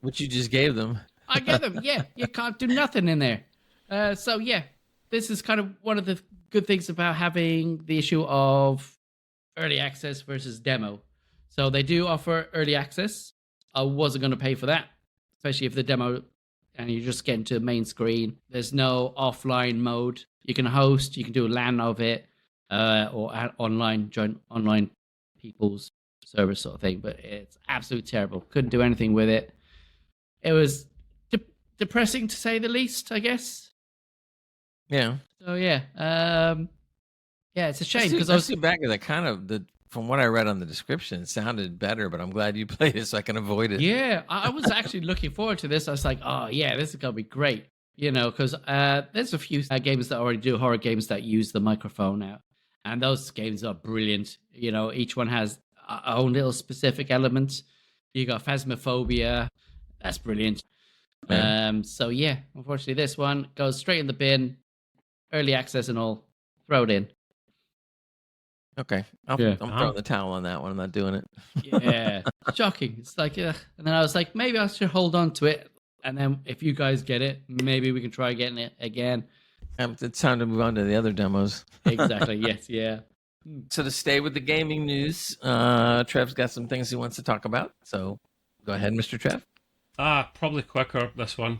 Which you just gave them. I get them. Yeah, you can't do nothing in there. So yeah, this is kind of one of the good things about having the issue of early access versus demo. So they do offer early access. I wasn't going to pay for that, especially if the demo and you just get into the main screen. There's no offline mode. You can host, you can do a LAN of it, or join online people's service sort of thing. But it's absolutely terrible. Couldn't do anything with it. It was depressing to say the least, I guess. Yeah. So yeah, it's a shame because I was back at that from what I read on the description, it sounded better, but I'm glad you played it so I can avoid it. Yeah, I was actually looking forward to this. I was like, oh yeah, this is gonna be great, because there's a few games that already do horror games that use the microphone now, and those games are brilliant. Each one has its own little specific elements. You got Phasmophobia, that's brilliant. Yeah. So yeah, unfortunately, this one goes straight in the bin, early access and all. Throw it in. Okay, I'm throwing the towel on that one. I'm not doing it. Yeah, shocking. It's like, and then I was like, maybe I should hold on to it, and then if you guys get it, maybe we can try getting it again. It's time to move on to the other demos. Exactly. Yes. Yeah. So to stay with the gaming news, Trev's got some things he wants to talk about. So go ahead, Mr. Trev. Probably quicker, this one.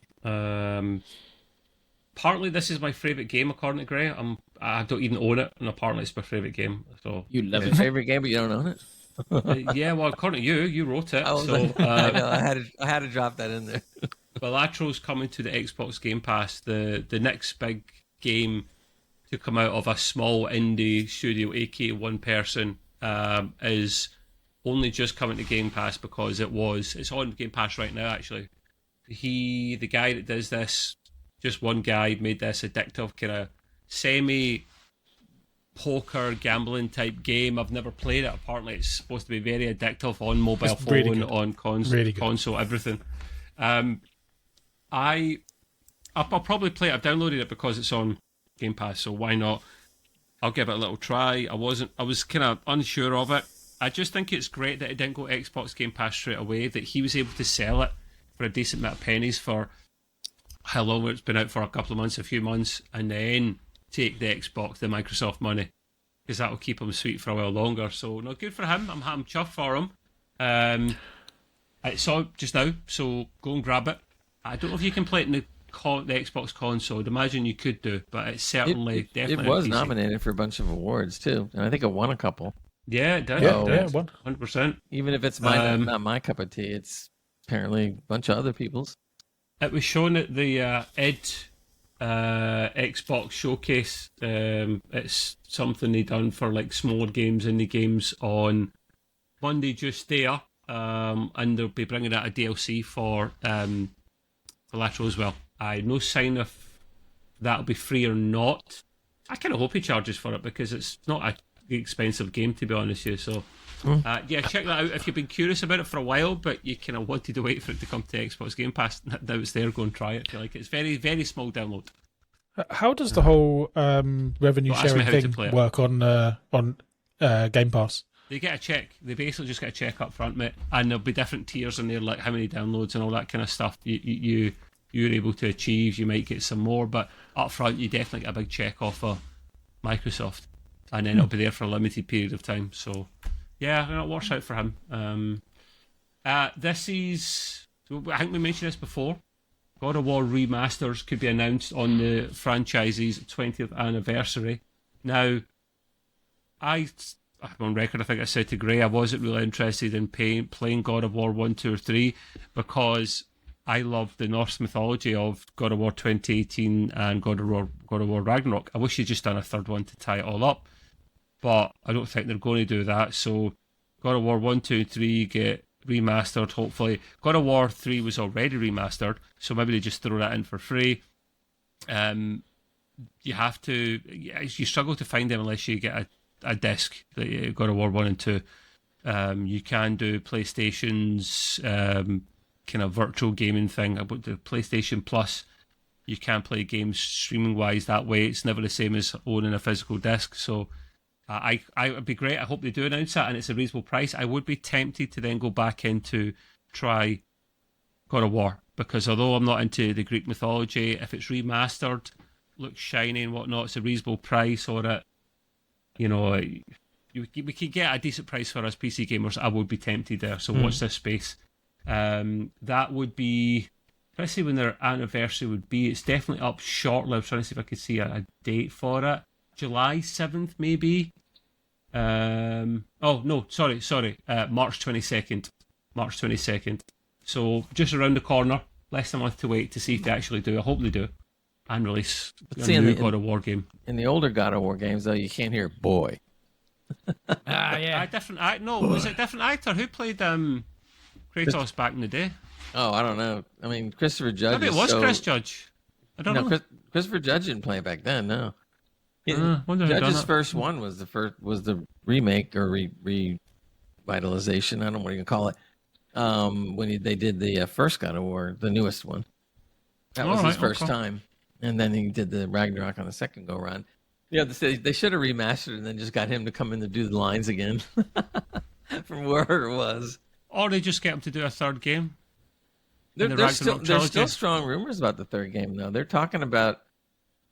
Partly this is my favourite game, according to Gray. I don't even own it, and apparently it's my favourite game. So you love your favorite game, but you don't own it? Yeah, well, according to you wrote it. Oh, so I know, I had to drop that in there. Bilateral's coming to the Xbox Game Pass. The next big game to come out of a small indie studio, aka one person, is only just coming to Game Pass because it's on Game Pass right now. Actually, the guy that does this, just one guy, made this addictive kind of semi poker gambling type game. I've never played it. Apparently, it's supposed to be very addictive on mobile phone, really on console, everything. I'll probably play it. I've downloaded it because it's on Game Pass, so why not? I'll give it a little try. I was kind of unsure of it. I just think it's great that it didn't go Xbox Game Pass straight away, that he was able to sell it for a decent amount of pennies for how long it's been out for, a couple of months, a few months, and then take the Xbox, the Microsoft money, because that will keep him sweet for a while longer. So, no, good for him. I'm chuffed for him. I saw it just now, so go and grab it. I don't know if you can play it in the Xbox console. I'd imagine you could do, but it's certainly definitely. It was nominated for a bunch of awards too, and I think it won a couple. Yeah, it did. Yeah, it won. 100%. Even if it's not my cup of tea, it's apparently a bunch of other people's. It was shown at the Xbox showcase. It's something they done for like smaller games, indie games on Monday just there, and they'll be bringing out a DLC for Collateral as well. I had no sign if that'll be free or not. I kind of hope he charges for it because it's not a expensive game, to be honest with you. So yeah, check that out if you've been curious about it for a while, but you kind of wanted to wait for it to come to Xbox Game Pass. Now it's there, go and try it if you like it. It's very, very small download. How does the whole revenue sharing thing work on Game Pass? They get a check. They basically just get a check up front, mate, and there'll be different tiers in there, like how many downloads and all that kind of stuff you're able to achieve. You might get some more, but up front you definitely get a big check off of Microsoft, and then it'll be there for a limited period of time. So yeah, it works out for him. This is, I think we mentioned this before, God of War remasters could be announced on the franchise's 20th anniversary. Now, I'm on record, I think I said to Gray, I wasn't really interested in playing God of War 1, 2 or 3 because I love the Norse mythology of God of War 2018 and God of War Ragnarok. I wish you'd just done a third one to tie it all up, but I don't think they're going to do that. So God of War 1, 2 and 3 get remastered, hopefully. God of War 3 was already remastered, so maybe they just throw that in for free. You have to, you struggle to find them unless you get a disc that you God of War 1 and 2. You can do PlayStation's kind of virtual gaming thing about the PlayStation Plus. You can play games streaming wise that way. It's never the same as owning a physical disc. So I would be great. I hope they do announce that and it's a reasonable price. I would be tempted to then go back into try God of War because although I'm not into the Greek mythology, if it's remastered, looks shiny and whatnot, it's a reasonable price, or we could get a decent price for us PC gamers. I would be tempted there. So watch this space. That would be, let's see when their anniversary would be. It's definitely up shortly. I was trying to see if I could see a date for it. July 7th, maybe. March 22nd. March 22nd. So just around the corner. Less than a month to wait to see if they actually do. I hope they do. And release a new God of War game. In the older God of War games, though, you can't hear "boy." Yeah. Was it a different actor who played Kratos back in the day? Oh, I don't know. I mean, Christopher Judge. Maybe it was Chris Judge. I don't know. Christopher Judge didn't play it back then. No. Judge's first one was the remake or revitalization. I don't know what you can call it. When they did the first God of War, the newest one. That was his first time. And then he did the Ragnarok on the second go round. Yeah, they should have remastered and then just got him to come in to do the lines again from where it was. Or they just get him to do a third game. There's still strong rumors about the third game, though. They're talking about...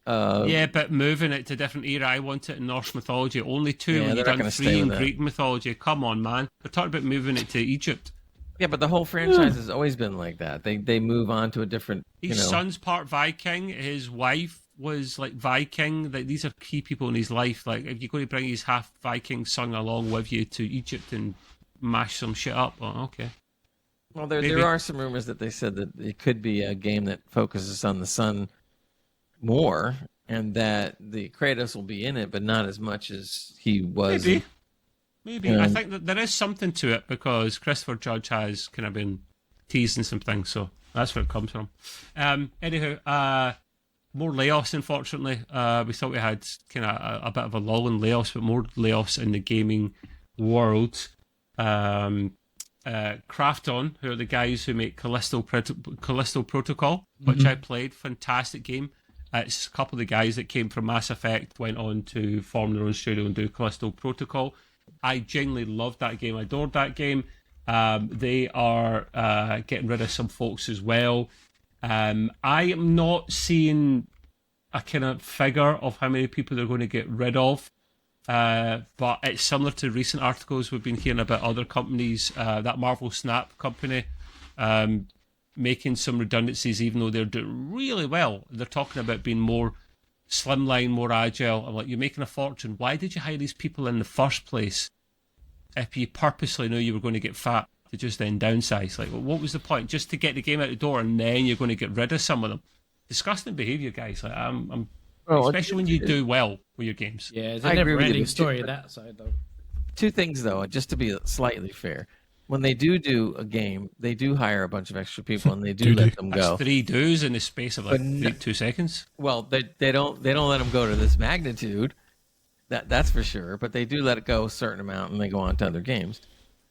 but moving it to a different era. I want it in Norse mythology. Only 2 when you've done 3 in Greek mythology. Come on, man. They're talking about moving it to Egypt. Yeah, but the whole franchise has always been like that. They move on to a different... His son's part Viking. His wife was like Viking. Like, these are key people in his life. Like, if you're going to bring his half Viking son along with you to Egypt and mash some shit up, okay. Well, there are some rumors that they said that it could be a game that focuses on the son more, and that the Kratos will be in it, but not as much as he was. Maybe. I think that there is something to it because Christopher Judge has kind of been teasing some things, so that's where it comes from. Anyhow, more layoffs, unfortunately. We thought we had kind of a bit of a lull in layoffs, but more layoffs in the gaming world. Krafton, who are the guys who make Callisto Protocol, which I played. Fantastic game. It's a couple of the guys that came from Mass Effect, went on to form their own studio and do Callisto Protocol. I genuinely loved that game. I adored that game. They are getting rid of some folks as well. I am not seeing a kind of figure of how many people they're going to get rid of. But it's similar to recent articles we've been hearing about other companies, that Marvel Snap company, making some redundancies even though they're doing really well. They're talking about being more slimline, more agile. I'm like, you're making a fortune. Why did you hire these people in the first place if you purposely knew you were going to get fat to just then downsize? Like, well, what was the point? Just to get the game out the door and then you're going to get rid of some of them. Disgusting behaviour, guys. Like, especially when you do well with your games. Yeah, it's a never-ending story that side, though. Two things, though, just to be slightly fair. When they do a game, they do hire a bunch of extra people and they do let them go. That's 3 do's in the space of like 2 seconds. Well, they don't let them go to this magnitude. That's for sure. But they do let it go a certain amount and they go on to other games.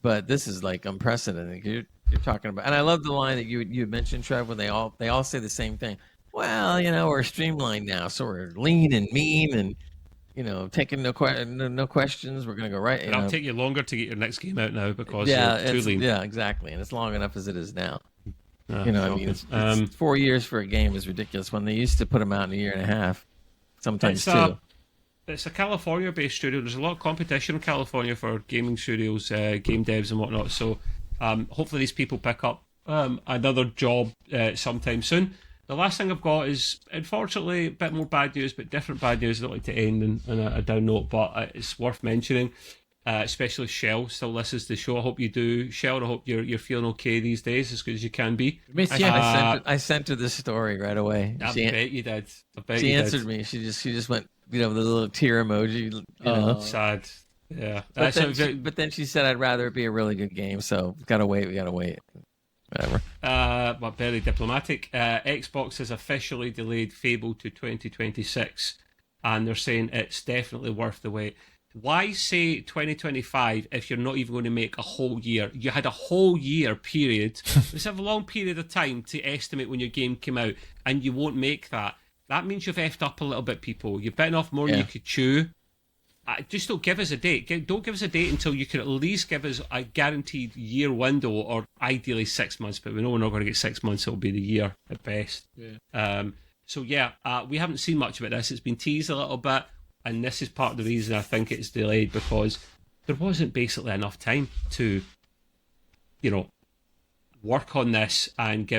But this is like unprecedented. You're talking about, and I love the line that you mentioned, Trev, when they all say the same thing. Well, we're streamlined now, so we're lean and mean and. Taking no questions. We're going to go right. It'll take you longer to get your next game out now because you're too lean. Yeah, exactly. And it's long enough as it is now. It's 4 years for a game is ridiculous when they used to put them out in a year and a half, sometimes two. It's a California-based studio. There's a lot of competition in California for gaming studios, game devs and whatnot. So hopefully these people pick up another job sometime soon. The last thing I've got is, unfortunately, a bit more bad news, but different bad news. I don't like to end on a down note, but it's worth mentioning. Especially Shell still listens to the show. I hope you do, Shell. I hope you're feeling okay these days, as good as you can be. Miss you. I sent her the story right away. I bet you did. She answered me. She just went, with the little tear emoji. You know. Sad. Yeah. But then she said, "I'd rather it be a really good game." So we gotta wait. Whatever. But very diplomatic. Xbox has officially delayed Fable to 2026, and they're saying it's definitely worth the wait. Why say 2025 if you're not even going to make a whole year? You had a whole year period. It's a long period of time to estimate when your game came out, and you won't make that. That means you've effed up a little bit, people. You've bitten off more than you could chew. Just don't give us a date. Don't give us a date until you can at least give us a guaranteed year window, or ideally 6 months. But we know we're not going to get 6 months. It'll be the year at best. Yeah. We haven't seen much about this. It's been teased a little bit. And this is part of the reason I think it's delayed, because there wasn't basically enough time to, work on this and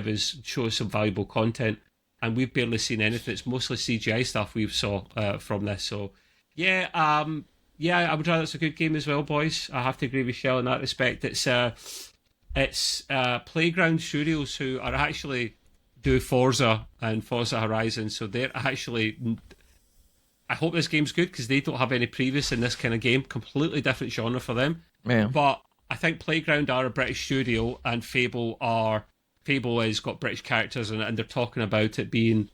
show us some valuable content. And we've barely seen anything. It's mostly CGI stuff we've saw from this. So, I would rather it's a good game as well, boys. I have to agree with Shell in that respect. It's Playground Studios who are actually do Forza and Forza Horizon. So they're actually... I hope this game's good, because they don't have any previous in this kind of game. Completely different genre for them. Yeah. But I think Playground are a British studio, and Fable has got British characters in it, and they're talking about it being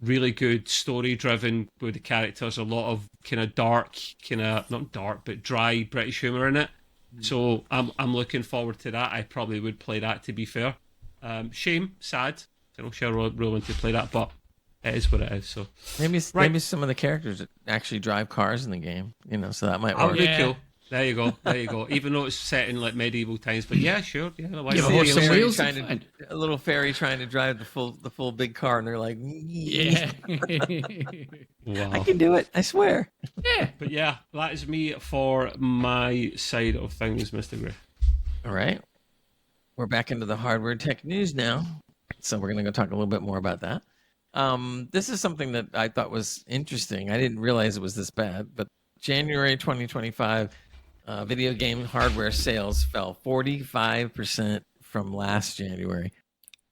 really good, story-driven with the characters, a lot of kind of dark, not dark, but dry British humour in it. So I'm looking forward to that. I probably would play that, to be fair. Shame, sad. I don't share really want to play that, but it is what it is. So maybe some of the characters actually drive cars in the game, so that might work. That would be cool. There you go. Even though it's set in like medieval times, but yeah, sure. Yeah, a little fairy trying to drive the full big car, and they're like, yeah. Wow. I can do it. I swear. Yeah. But yeah, that is me for my side of things, Mr. Gray. All right, we're back into the hardware tech news now, so we're gonna go talk a little bit more about that. This is something that I thought was interesting. I didn't realize it was this bad, but January 2025, video game hardware sales fell 45% from last January.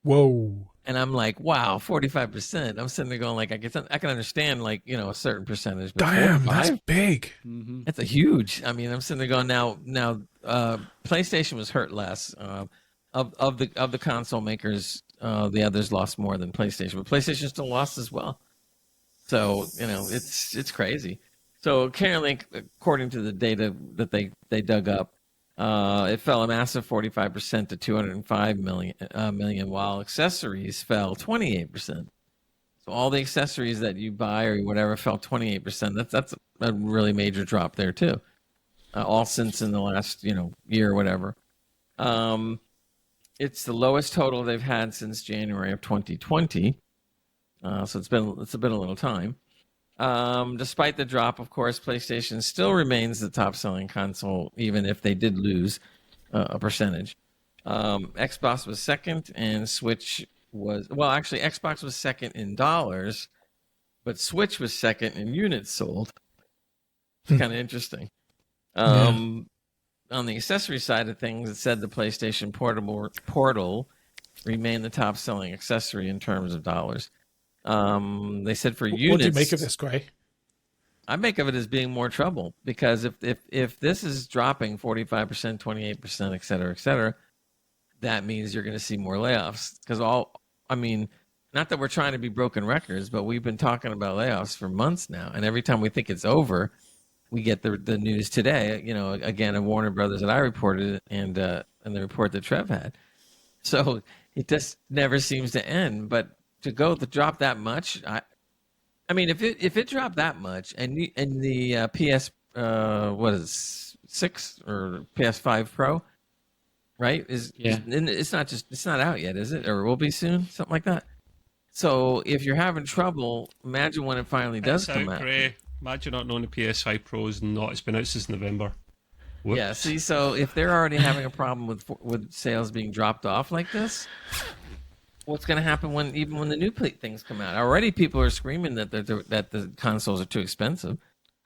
Whoa. And I'm like, wow, 45%. I'm sitting there going, like, I can understand, like, a certain percentage. But damn, 45? that's big. Mm-hmm. That's a huge. I mean, I'm sitting there going, now, PlayStation was hurt less. Of the console makers, the others lost more than PlayStation, but PlayStation still lost as well. So it's crazy. So currently, according to the data that they dug up, it fell a massive 45% to 205 million, while accessories fell 28%. So all the accessories that you buy or whatever fell 28%. That's a really major drop there too. All since in the last year or whatever. It's the lowest total they've had since January of 2020. So it's been a little time. Despite the drop, of course, PlayStation still remains the top-selling console, even if they did lose a percentage. Xbox was second, and Switch was... Well, actually, Xbox was second in dollars, but Switch was second in units sold. It's kind of interesting. On the accessory side of things, it said the PlayStation Portal remained the top-selling accessory in terms of dollars. They said for units... What do you make of this, Gray? I make of it as being more trouble, because if this is dropping 45%, 28%, et cetera, that means you're going to see more layoffs. Because not that we're trying to be broken records, but we've been talking about layoffs for months now, and every time we think it's over, we get the news today, again, of Warner Brothers that I reported, and the report that Trev had. So it just never seems to end. But to drop that much, if it dropped that much, and the PS what is 6 or PS5 Pro, right? It's not out yet, is it? Or will be soon, something like that. So if you're having trouble, imagine when it finally does come out. Gray. Imagine not knowing the PS5 Pros and it's been out since November. Whoops. Yeah, see, so if they're already having a problem with sales being dropped off like this, what's going to happen when the new things come out? Already, people are screaming that that the consoles are too expensive,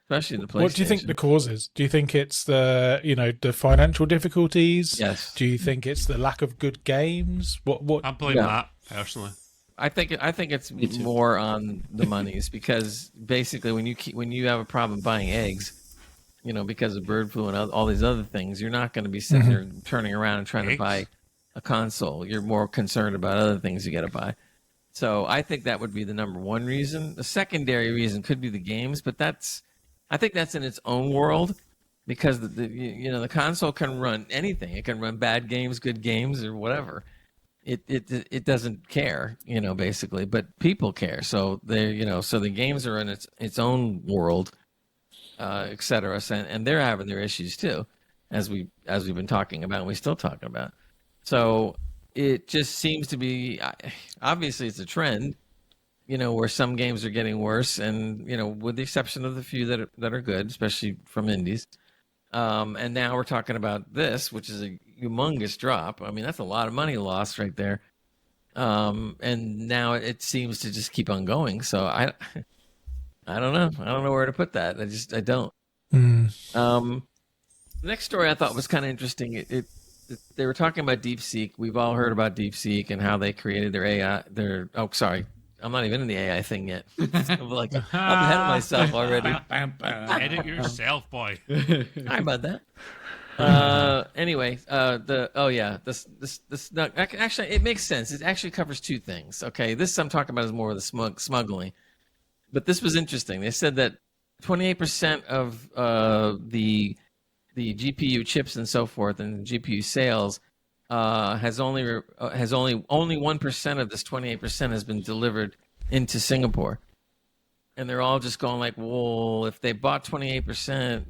especially the PlayStation. What do you think the cause is? Do you think it's the the financial difficulties? Yes. Do you think it's the lack of good games? What? I blame that personally. I think it's more on the monies because basically when you have a problem buying eggs, because of bird flu and all these other things, you're not going to be sitting there turning around and trying to buy a console. You're more concerned about other things you got to buy. So I think that would be the number one reason. The secondary reason could be the games, but I think that's in its own world because the console can run anything. It can run bad games, good games, or whatever. It doesn't care, basically, but people care. So so the games are in its own world, etc. And they're having their issues too, as we've been talking about, and we're still talking about. So it just seems to be, obviously it's a trend, where some games are getting worse, and with the exception of the few that are good, especially from indies. And now we're talking about this, which is a humongous drop. I mean, that's a lot of money lost right there. And now it seems to just keep on going. So I don't know. I don't know where to put that. I don't. The next story I thought was kind of interesting. They were talking about DeepSeek. We've all heard about DeepSeek and how they created their AI. I'm not even in the AI thing yet. I'm ahead of myself already. Edit yourself, boy. Sorry about that. Anyway, actually, it makes sense. It actually covers two things. Okay, this I'm talking about is more of the smuggling, but this was interesting. They said that 28% of the GPU chips and so forth and GPU sales has only 1% of this 28% has been delivered into Singapore, and they're all just going like, well, if they bought 28%,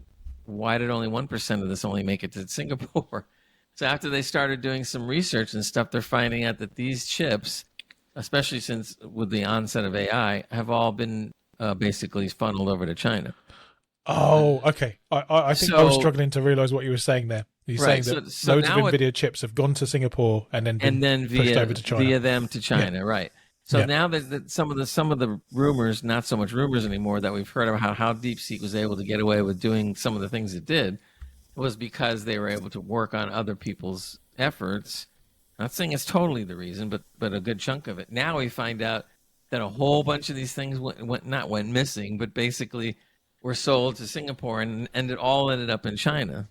why did only 1% of this only make it to Singapore? So after they started doing some research and stuff, they're finding out that these chips, especially since with the onset of AI, have all been basically funneled over to China. Oh, okay. I think I was struggling to realize what you were saying there. You're saying that loads of Nvidia chips have gone to Singapore and then pushed over to China. Via them to China, right? So now that some of the rumors, not so much rumors anymore, that we've heard about how DeepSeek was able to get away with doing some of the things it did, was because they were able to work on other people's efforts. Not saying it's totally the reason, but a good chunk of it. Now we find out that a whole bunch of these things went missing, but basically were sold to Singapore, and it all ended up in China.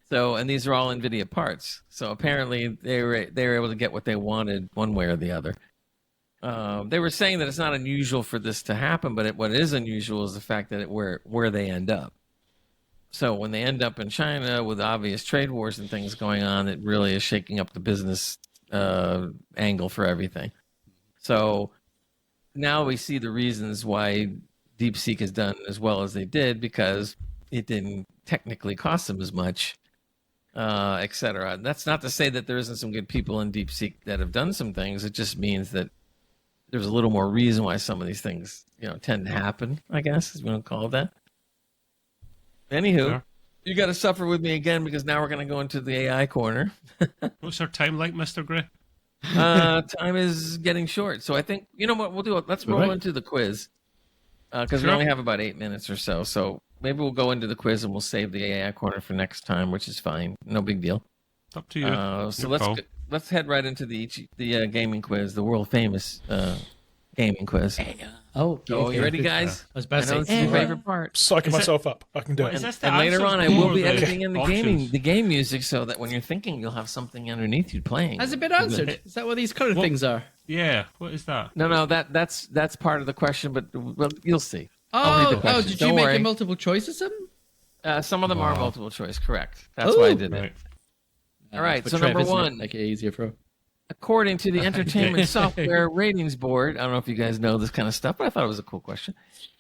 So, and these are all NVIDIA parts. So apparently they were able to get what they wanted one way or the other. They were saying that it's not unusual for this to happen, but what is unusual is the fact that where they end up. So when they end up in China with obvious trade wars and things going on, it really is shaking up the business angle for everything. So now we see the reasons why DeepSeek has done as well as they did, because it didn't technically cost them as much, etc. And that's not to say that there isn't some good people in DeepSeek that have done some things. It just means that there's a little more reason why some of these things, tend to happen, I guess, is what we'll call that. Anywho, you got to suffer with me again, because now we're going to go into the AI corner. What's our time like, Mr. Gray? Time is getting short. So I think, you know what, we'll do it. Let's roll into the quiz. Because we only have about 8 minutes or so. So maybe we'll go into the quiz and we'll save the AI corner for next time, which is fine. No big deal. It's up to you. So let's head right into the gaming quiz, the world famous gaming quiz. Oh, you ready, guys? I was about to say, it's your favorite part. Psyching myself up. I can do it. And later on, I will be editing in the game music, so that when you're thinking, you'll have something underneath you playing. Has it been answered? Is that what these kind of things are? Yeah. What is that? No, that's part of the question, but you'll see. I'll read the question. Did you make a multiple choice or something? Some of them are multiple choice, correct. That's why I did it. All right, so number one. Make it easier for. According to the Entertainment Software Ratings Board, I don't know if you guys know this kind of stuff, but I thought it was a cool question.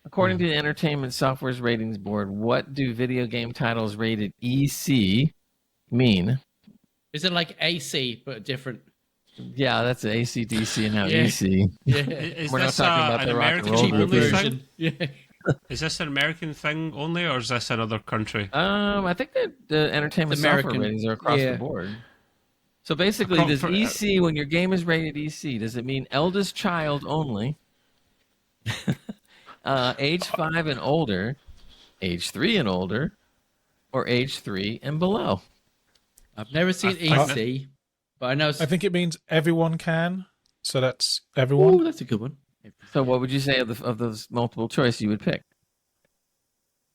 According to the Entertainment Software's Ratings Board, what do video game titles rated EC mean? Is it like AC, but different? Yeah, that's AC/DC and now Yeah. EC. Yeah. Is We're not this talking about an the rock and American roll only group. thing? Yeah. Is this an American thing only, or is this another country? I think that the Entertainment It's Software American. ratings are across Yeah. the board. So basically, does For- EC, when your game is rated EC, does it mean eldest child only, age 5 and older, age 3 and older, or age 3 and below? I've never seen I- EC, but I know. I think it means everyone can. So that's Oh, everyone. that's a good one. So what would you say of those multiple choice you would pick?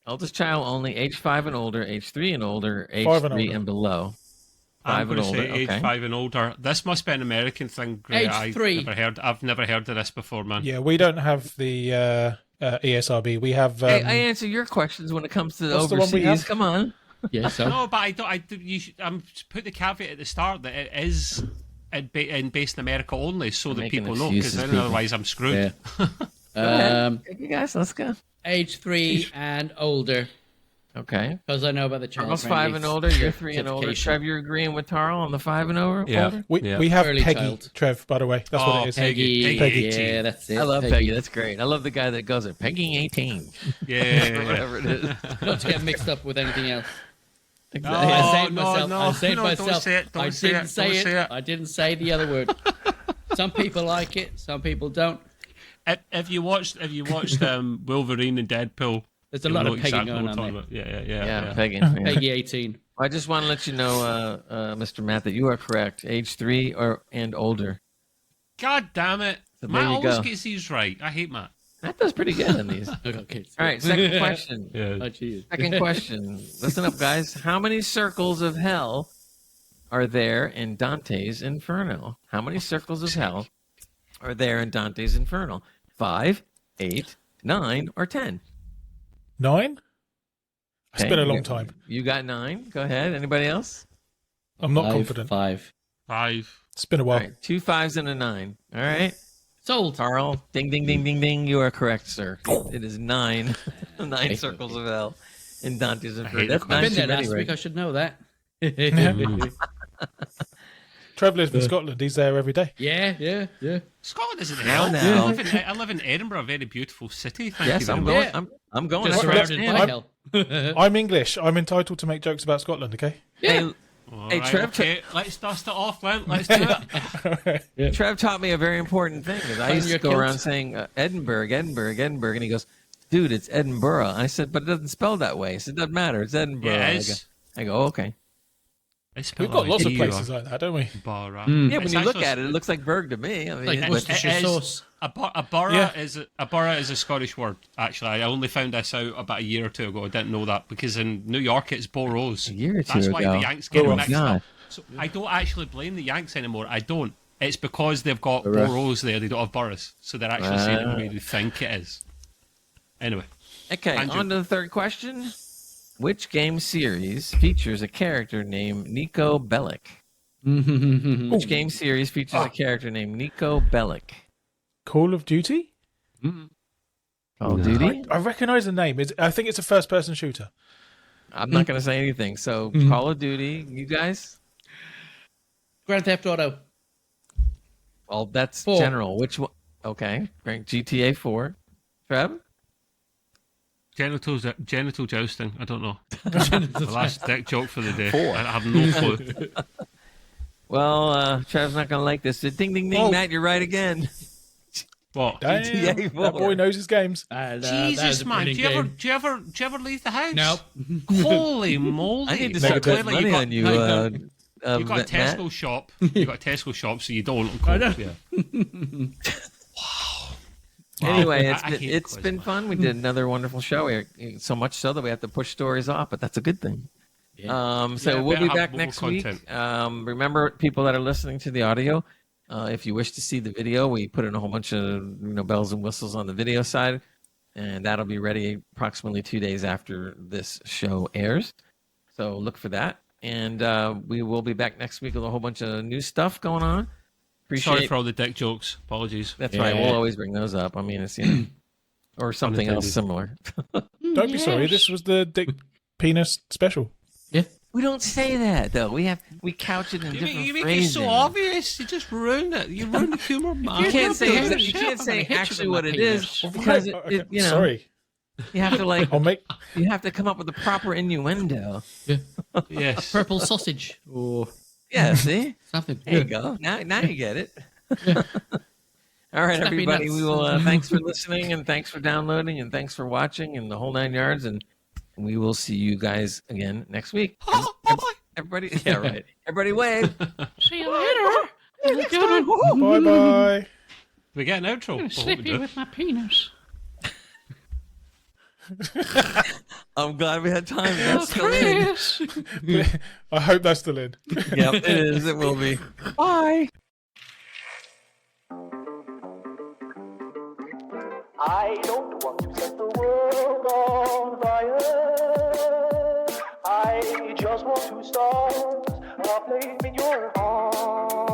Eldest child only, age 5 and older, age 3 and older, age 5 and 3 older. and below. I'm 5 going and to say older. age Okay. 5 and older. This must be an American thing, Gray. Age 3. I've never heard of this before, man. Yeah, we don't have the ESRB. We have. Hey, I answer your questions when it comes to What's the one we overseas. have? Come on. Yeah, so No, but I don't. You should, put the caveat at the start that it is based in America only, so that Making people know. Because excuses, then people. otherwise I'm screwed. yeah. You guys, let's go. Age 3 and older, Okay. because I know about the child. Charles 5 and older, you're 3 and older. certification. Trev, you're agreeing with Tarl on the 5 and older? Yeah. we have Early Peggy, child. Trev, by the way. That's what it is. Peggy. Peggy. Yeah, that's it. I love Peggy. That's great. I love the guy that goes at Peggy 18. Yeah. Whatever it is. Not to get mixed up with anything else. Exactly. I saved no, myself. no, I saved no, don't myself. say it, don't I say didn't it, say don't it. say it. I didn't say the other word. Some people like it. Some people don't. If you watched Wolverine and Deadpool, There's a you'll lot know of pegging exactly going what on I'm there. talking about. Yeah. Yeah, Peggy. Yeah. Peggy 18. I just want to let you know, Mr. Matt, that you are correct. Age 3 and older. God damn it! So Matt there you always go. gets these right. I hate Matt. That does pretty good in these. All Okay. right, second question. Yeah. Oh, geez. Second question. Listen up, guys. How many circles of hell are there in Dante's Inferno? How many circles of hell are there in Dante's Inferno? 5, 8, 9, or 10? 9? It's Okay, been a long time. You got 9. Go ahead. Anybody else? I'm not confident. 5. 5. It's been a All while. right, 2 5s and a 9. All right. Sold. Carl, ding, ding, ding, ding, ding. You are correct, sir. It is 9. 9 circles of hell in Dante's Inferno. hate That's it. not I've been too there many, last right? week. I should know that. Trev lives in Scotland. He's there every day. Yeah. Scotland isn't Now, hell. now. I live in Edinburgh, a very beautiful city. Thank Yes, you I'm very going. much. Yeah. I'm going. Just I Well, surrounded understand. by hell. I'm English. I'm entitled to make jokes about Scotland, okay? Hey, All Hey, right, Trev, okay, let's dust it off, then. Let's do it. Trev taught me a very important thing. Is I Find used to your go kilt. around saying Edinburgh, and he goes, "Dude, it's Edinburgh." I said, "But it doesn't spell that way." He said, "Doesn't matter. It's Edinburgh." Yeah, I it go, is. Okay. It's We've got lots of places like that, don't we? Borough. Yeah, when you look at it, it looks like Berg to me. I mean, Like but- Worcestershire it is- sauce. A borough Yeah. is a Scottish word. Actually, I only found this out about a year or two ago. I didn't know that because in New York it's boroughs. A year or two That's why ago. the Yanks get Oh, it mixed God. up. So I don't actually blame the Yanks anymore. I don't. It's because they've got Borough. boroughs there. They don't have boroughs, so they're actually saying it the way they think it is. Anyway, Okay, Andrew. on to the third question. Which game series features a character named Nico Bellic? Which game series features a character named Nico Bellic? Call of Duty? Call of Duty? I recognise the name. I think it's a first-person shooter. I'm not going to say anything. So, Call of Duty, you guys? Grand Theft Auto. Well, that's 4. general. Which one? Okay, great. GTA 4. Trev? genital jousting. I don't know. The last dick joke for the day. I have no clue. Well, Trev's not going to like this. Ding, ding, ding, Oh. Matt, you're right again. What? Damn, GTA that boy knows his games. And, Jesus, man! Do you ever leave the house? Nope. Holy moly! I need to Negative. start putting Clearly money you got- on you. You got a Matt. Tesco shop. You got a Tesco shop, so you don't. I know. Yeah. Anyway, I hate it's quiz, been man. fun. We did another wonderful show. So much so that we have to push stories off, but that's a good thing. So Yeah, we'll be better have back more next content. week. Remember, people that are listening to the audio, if you wish to see the video, we put in a whole bunch of bells and whistles on the video side, and that'll be ready approximately 2 days after this show airs. So look for that, and we will be back next week with a whole bunch of new stuff going on. Sorry for all the dick jokes. Apologies. That's right. Yeah. We'll always bring those up. I mean, it's or something else similar. Don't be sorry. This was the dick penis special. We don't say that though. We couch it in different You make it phrasing. so obvious. You just ruin it. You ruin the humor, man. You can't say Don't do you it. can't say I'm gonna hit you actually with what my it is penis. because Okay, you know sorry. you have to I'll make. you have to come up with the proper innuendo. Yes. Purple sausage. Or Yeah, see? Something. There you go. Now you get it. All right, Snappy everybody. nuts. We will. Thanks for listening, and thanks for downloading, and thanks for watching, and the whole 9 yards. And we will see you guys again next week. Bye-bye. Everybody, yeah, right. Everybody, wave. See you later. Bye bye. We get an outro. I'm I gonna hope we slip you do. with my penis. I'm glad we had time. That's still in. Chris. I hope that's still in. Yep, it is. It will be. Bye. I don't want to set the world on fire. I just want to start a flame in your heart.